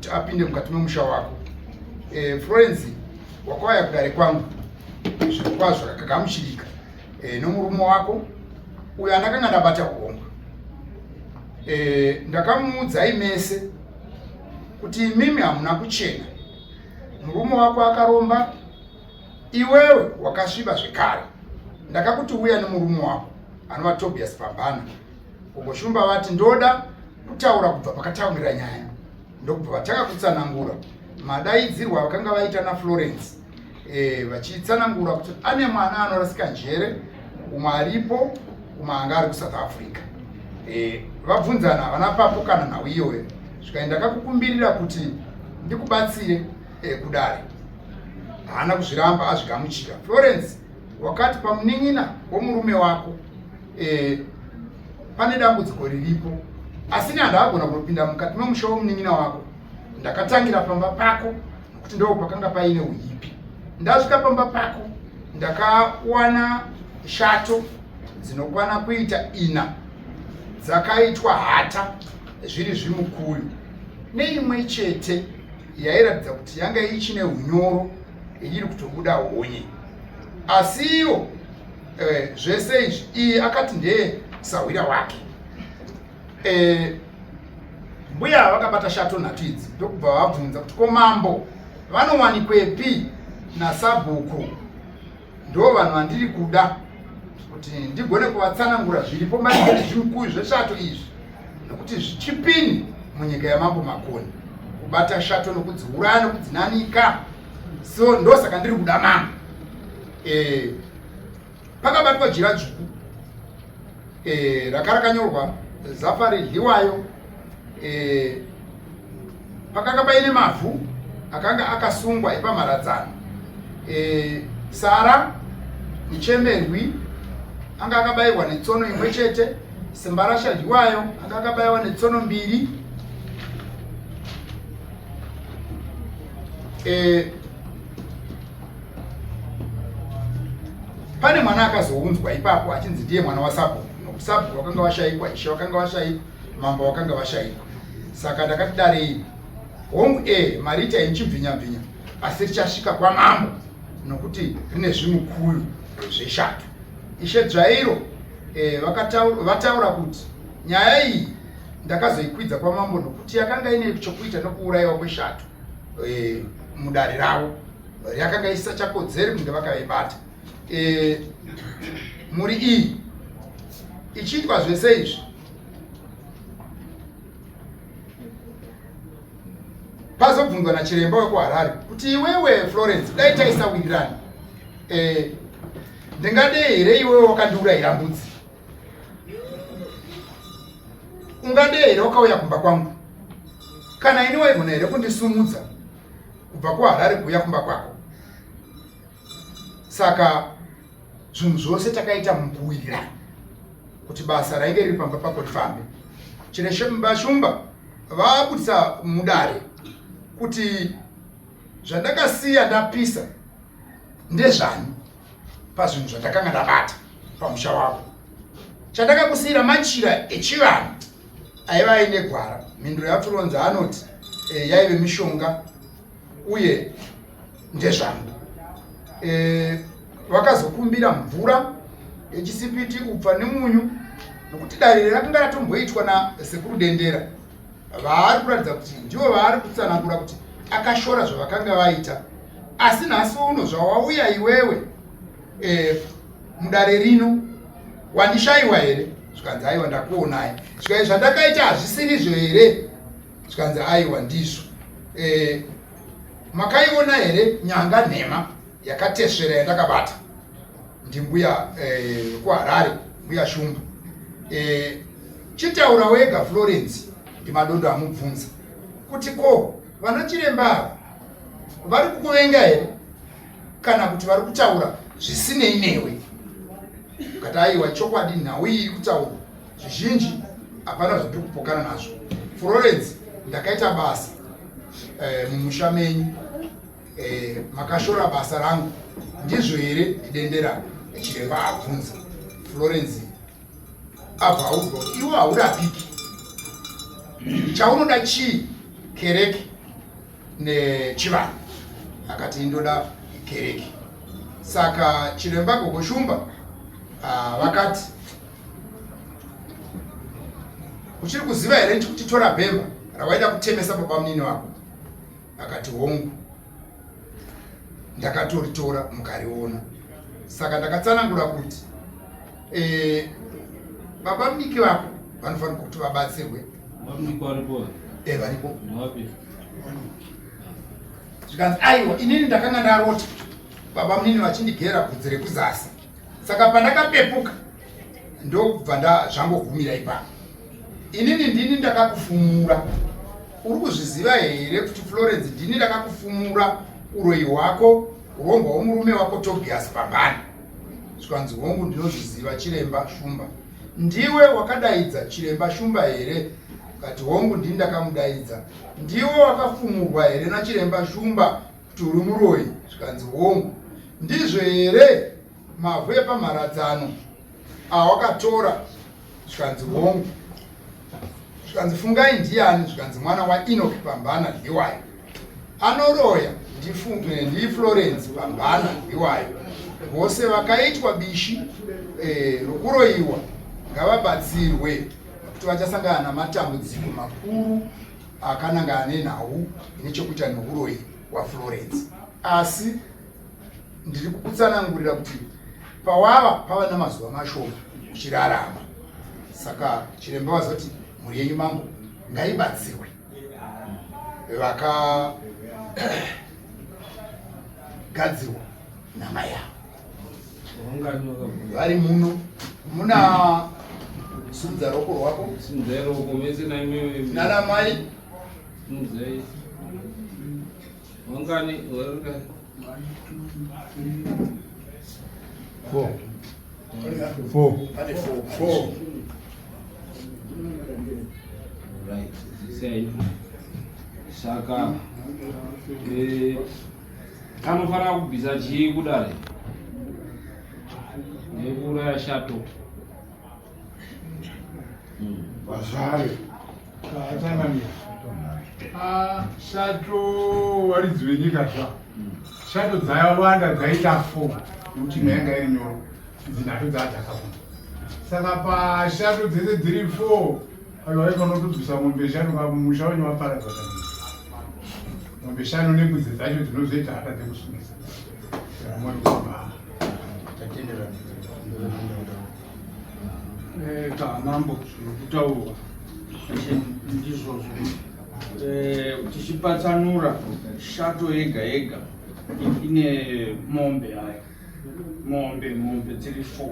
kuti apinde mukati memusha wako. Florence wakauya kudare kwangu zvirokwazvo akagamuchirika nomurume wako uyo andakanga ndabata kuomba. Ndakamuudza mese kuti mimi hamuna kuchena, murume wako akaromba, iwewe wakasviba zvekare. Ndakakuti uya nemurume wako anova Tobias Pambana ugoshumba vati ndoda kutaura kubva pakataurira nyaya, ndokubva vatakakutsanangura madaidzirwa vakanga vaita naFlorence vachitsanangura kuti ane mwana anorasika njere, umwe aripo, umwe anga ari kuSouth Africa. Vabvunzana vana papo kana nhau iyoyo svika ndakakukumbirira kuti ndikubatsire kudare. Haana kuzviramba, azvigamuchira. Florence wakati pamunin'ina womurume wako pane dambudziko riripo, asi handagona kunopinda mukati memusha womunin'ina wako. Ndakatangira pamba pako nokuti ndo pakanga paine uipi. Ndasvika pamba pako ndakawana shato dzinokwana kuita 4 dzakaitwa hata zviri zvimukuru, neimwe chete yairatidza kuti yanga ichine unyoro iri kutobuda honye. Asiyo zvese izvi iye akati ndeye sawira wake. Mbuya vakabata shato nhatu idzi ndokubva vabvunza kuti ko mambo vanowanikwepi naSabhuku? Ndo vanhu vandiri kuda kuti ndigone kuvatsanangura zviripo maringe nezvimukuru zveshato izvi, nokuti zvichipini munyika yamambo Makoni kubata shato nokudziuraya nokudzinanika. So ndo saka ndiri kuda mambo. Pakabatwa jira dzvuku rakarakanyorwa Zafari Liwayo. Pakanga paine mavhu akanga akasungwa epamharadzano. Sara Nichemerwi anga akabayirwa netsono imwe chete, Simbarasha Liwayo anga akabayirwa netsono 2. Pane mwana akazounzwa ipapo achinzi ndiye mwana waSabhuku, nokuti Sabhuku wakanga washayikwa, Ishe wakanga washayikwa, mambo wakanga washayikwa. Saka ndakati darei hongu marita inchibvinya-bvinya, asi richasvika kwamambo nokuti rine zvimukuru zveshato. Ishe Dzvairo vataura kuti nyaya iyi ndakazoikwidza kwamambo nokuti yakanga ine chokuita nokuurayiwa kweshato mudare ravo, yakanga isachakodzeri kunge vakaibata. Muri iyi ichiitwa zvese izvi pazobvunzwa nachiremba wekuHarare kuti iwewe Florence dai taisawirirana, ndingade here iwewe wakandiurayira mbudzi? Ungade here wakauya kumba kwangu? Kana ini waigona here kundisumudza kubva kuHarare kuuya kumba kwako? Saka zvinhu zvose takaita mukuwirirana kuti basa rainge riri pamba pako rifambe. Chireshembashumba vabudisa mudare kuti zvandakasiya ndapisa ndezvani pazvinhu zvandakanga ndabata pamusha wako. Chandakakusiyira machira echivanhu aiva aine gwara. Mhinduro yaFlorence anoti yaive mishonga uye ndezvangu. Vakazokumbira mvura yechisipiti, upfa nemunyu, nokuti dare rakanga ratomboitwa nasekuru Dendera. Vari kuratidza kuti ndivo vari kutsanangura kuti akashora zvavakanga vaita. Asi nhasi uno zvawauya iwewe mudare rino wandishayiwa here? Zvikanzi aiwa ndakuonai. Zvika zvandakaita hazvisirizvo here? Zvikanzi aiwa ndizvo. Makaiona here nyanga nhema yakatesvera yandakabata? Ndimbuya kuHarare, mbuya Shumba. Chitaura wega Florence, ndimadondo amubvunza kuti ko vana chiremba vari kukuvenga here kana kuti vari kutaura zvisinei newe? Kati aiwa chokwadi nhau iri kutaura zvizhinji hapana zvandiri kupokana nazvo. Florence ndakaita basa mumusha menyu, makashora basa rangu, ndizvo here? Dendera chiremba abvunza. Florence abva audwa iwe haurapiki, chaunoda chii? Kereke nechivana akati indoda kereke. Saka chiremba Gogoshumba vakati uchiri kuziva here kuti tora bhemba rawaida kutemesa baba munini wako? Akati hongu, ndakatoritora mukariona. Saka ndakatsanangura kuti baba muniki vako vanofanira kuti vabatsirwe. Varipo. Zvikanzi aiwa, inini ndakanga ndarota baba munini vachindigera bvudzi rekuzasi. Saka pandakapepuka ndobva zvangogumira ipapo. Inini ndini ndakakufumura. Uri kuzviziva here kuti Florence ndini ndakakufumura uroyi hwako, urongwa hwomurume wako Tobias Pambana? Zvikanzi hongu, ndinozviziva Chiremba Shumba. Ndiwe wakadaidza Chiremba Shumba here? Kati hongu, ndini ndakamudaidza. Ndiwe wakafumurwa here naChiremba Shumba kuti uri muroyi? Zvikanzi hongu, ndizvo here mavhu epamharadzano awakatora? Zvikanzi hongu. Zvikanzi fungai ndiani? Zvikanzi mwana waEnoch Pambana ndiwayo. Anoroya ndi Florence Pambana ndiwayo. Vose vakaitwa bishi rokuroyiwa ngavabatsirwe kuti vachasangana namatambudziko makuru akanangana nenhau nechekuita neuroyi waFlorence. Asi ndiri kukutsanangurira kuti pawava pava namazuva mashoma uchirarama. Saka chiremba vazoti mhuri yenyu mambo ngaibatsirwe. Vakagadzirwa namai yavo. Vari muno muna sudza roko rwako nana mai four. Right. Saka anofanira kubvisa chii kudare nekuuraya Shato? Vazvare kaatsangamira Shato varidzi venyika zva Shato dzawanda dzaita 4 nokuti nhenga iri nyoro dzinhatu dzadzakakunda. Saka paShato dzese dziri 4 aivaikanotodzvisa mombe 5 musha wenyu waparadza kambiri. Mombe 5 nembudzi dzacho dzinozoita hata dzekusungisa. Mambo kutaurwa ndizvozvo tichipatsanura Shato yega yega ine mombe hayo, mombe dziri 4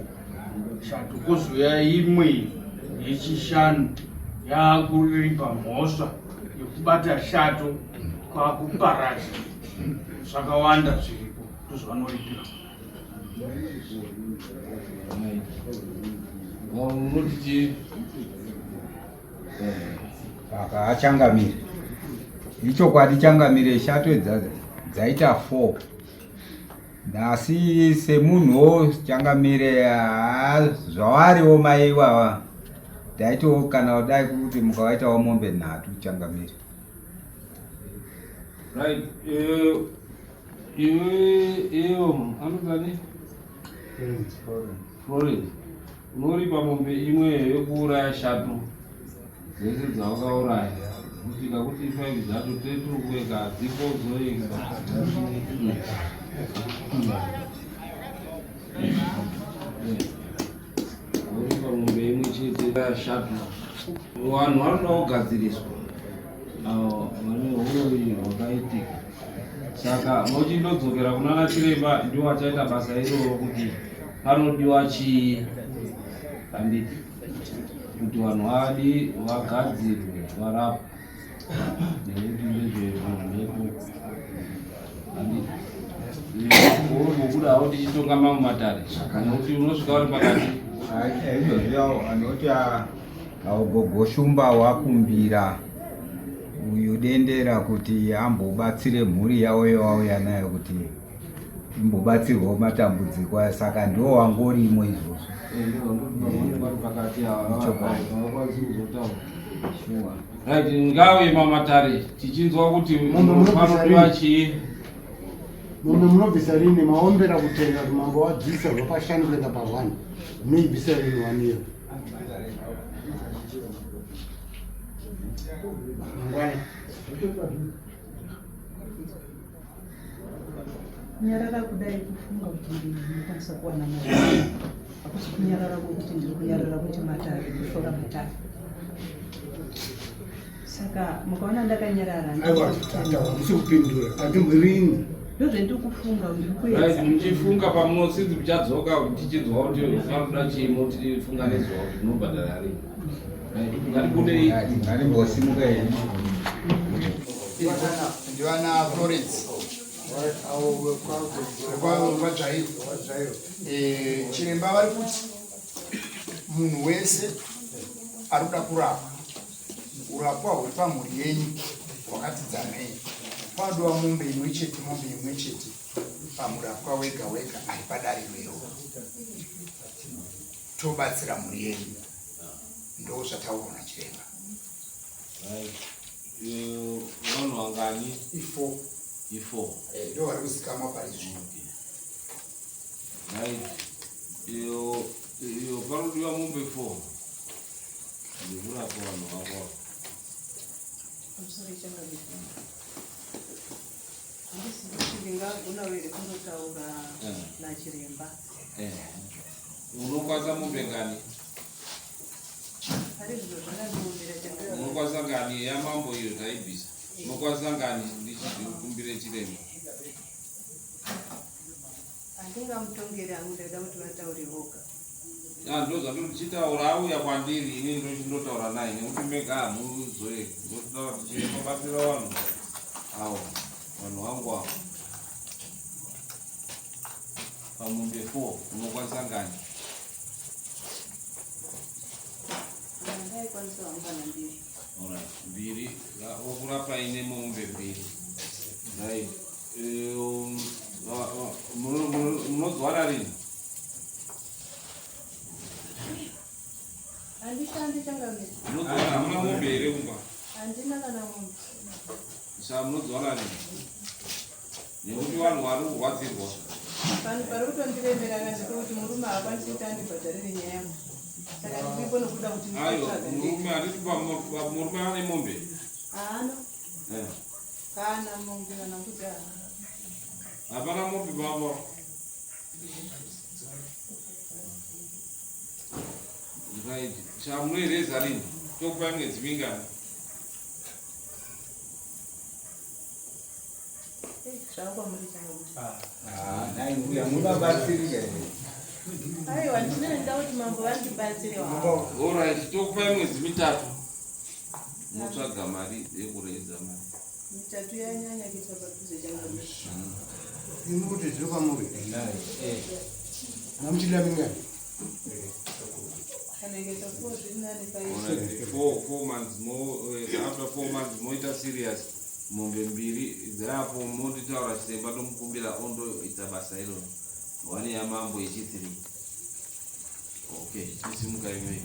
Shato, kozouya imwe yechishanu yaakuripa mhosva yekubata Shato kwakuparadza. Zvakawanda zviripo ndozvanoripira. Kaka achangamire ichokwadi changamire Shato dzaita 4 asi semunhuwo changamire zvawariwo mai ivava taitiwo kana kudai kuti mukawaitawo mombe 3 changamire. Right. Iwe anozani Florence unoripa mombe imwe yekuuraya Shato dzese dzawakauraya kusvika kuti 5 dzacho tiri kuweka dzipo zoega. Uripa mombe imwe chete yaShato. Vanhu vanoda kugadziriswa vane uroyi hwakaitika. Saka mochindodzokera kunana Chiremba ndiwo achaita basa iroro kuti panodiwa chii handiti kuti vanhu vagadzirwe varapwa nekuti ndezvemhepo handiti urikubudawo tichitonga mamwe matare nekuti unosvika uri pakati izvozvo anoti Gogoshumba wakumbira uyu dendera kuti ambobatsire mhuri yavo yavauya nayo kuti imbobatsirwawo matambudziko. Saka ndiwo wangorimo izvozvo. Right, ngawe mamatare tichinzwa kuti munofana chii. Mombe munobvisa rini maombera kutenga mambo wadzisa zvapashanu kuenda pa1 muibvisa rini 1 year kunyarara kudai kufunga kuti ndinokwanisa kuwana mari hakusi kunyarara kwekuti ndiri kunyarara kuti matare ndishora matare saka mukaona ndakanyarara musikupindura andimwirini ndozvendiri kufunga ndikuedza muchifunga pamunosizi muchadzoka tichidzoka kuti fanoda chimo tifunga nezuva kuti tinobhadhara rini ngarikudei ngarimbosimuka here ndivana Florence vadzvairo chiremba vari kuti munhu wese ari kuda kurapwa urapwa huri pamhuri yenyu hwakati dzanei panodiwa mombe imwe chete pamurapwa wega wega ari padare rwero tobatsira mhuri yenyu ndo zvataurwa nachiremba vanhu vangani ifo ndo vari kuzikamwa parizvino iyo panodiwa mombe 4 ndikurapa vanhu vavo ndingagona here kunotaura nachiremba unokwanisa mombe ngani ari zviro zvakandiombera chambe unokwanisa ngani yamambo iyo taibvisa unokwanisa ngani ndichikumbire chiremba handingamutongeri hangu ndaida kuti vataure voga ndo zvandiri tichitaura auya kwandiri ini ndochindotaura naye nekuti mega hamuzoe ndotaura tichibatsira vanhu avo vanhu vangu avo pamombe 4 unokwanisa ngani ndaikwanisa hangana mbiri okurapa ine mombe 2 right munozwara rini handishandi changamiri hamuna mombe here kumba handina kana mombe sa munozwara rini nekuti vanhu vari kurwadzirwa vanhu pari kutondiremera kandiko kuti murume haakwanisi kuti andibhadharire nyaya yangu saka ndiripo nokuda kuti murume handiti murume ane mombe haano kana mombe kana kuti hapana mombe pavo right chamunoereza rini tokupai mwedzi mingani zvakwamuri munabatsirika aiwa ndinoenda kuti mambo vandibatsirewa alright tokupai mwedzi 3 motsvaga mari yekuredza mari 3 yanyanya kuita padhuze changamiri imi kuti zviro pamuri namuchidira mingani kanengeta 4 zvirinani 4 months more after 4 months moita serious mombe 2 dzirapo monditaura chiremba tomukumbira ondoita basa iroro 1 yamambo yechi3 okay tisimuka imei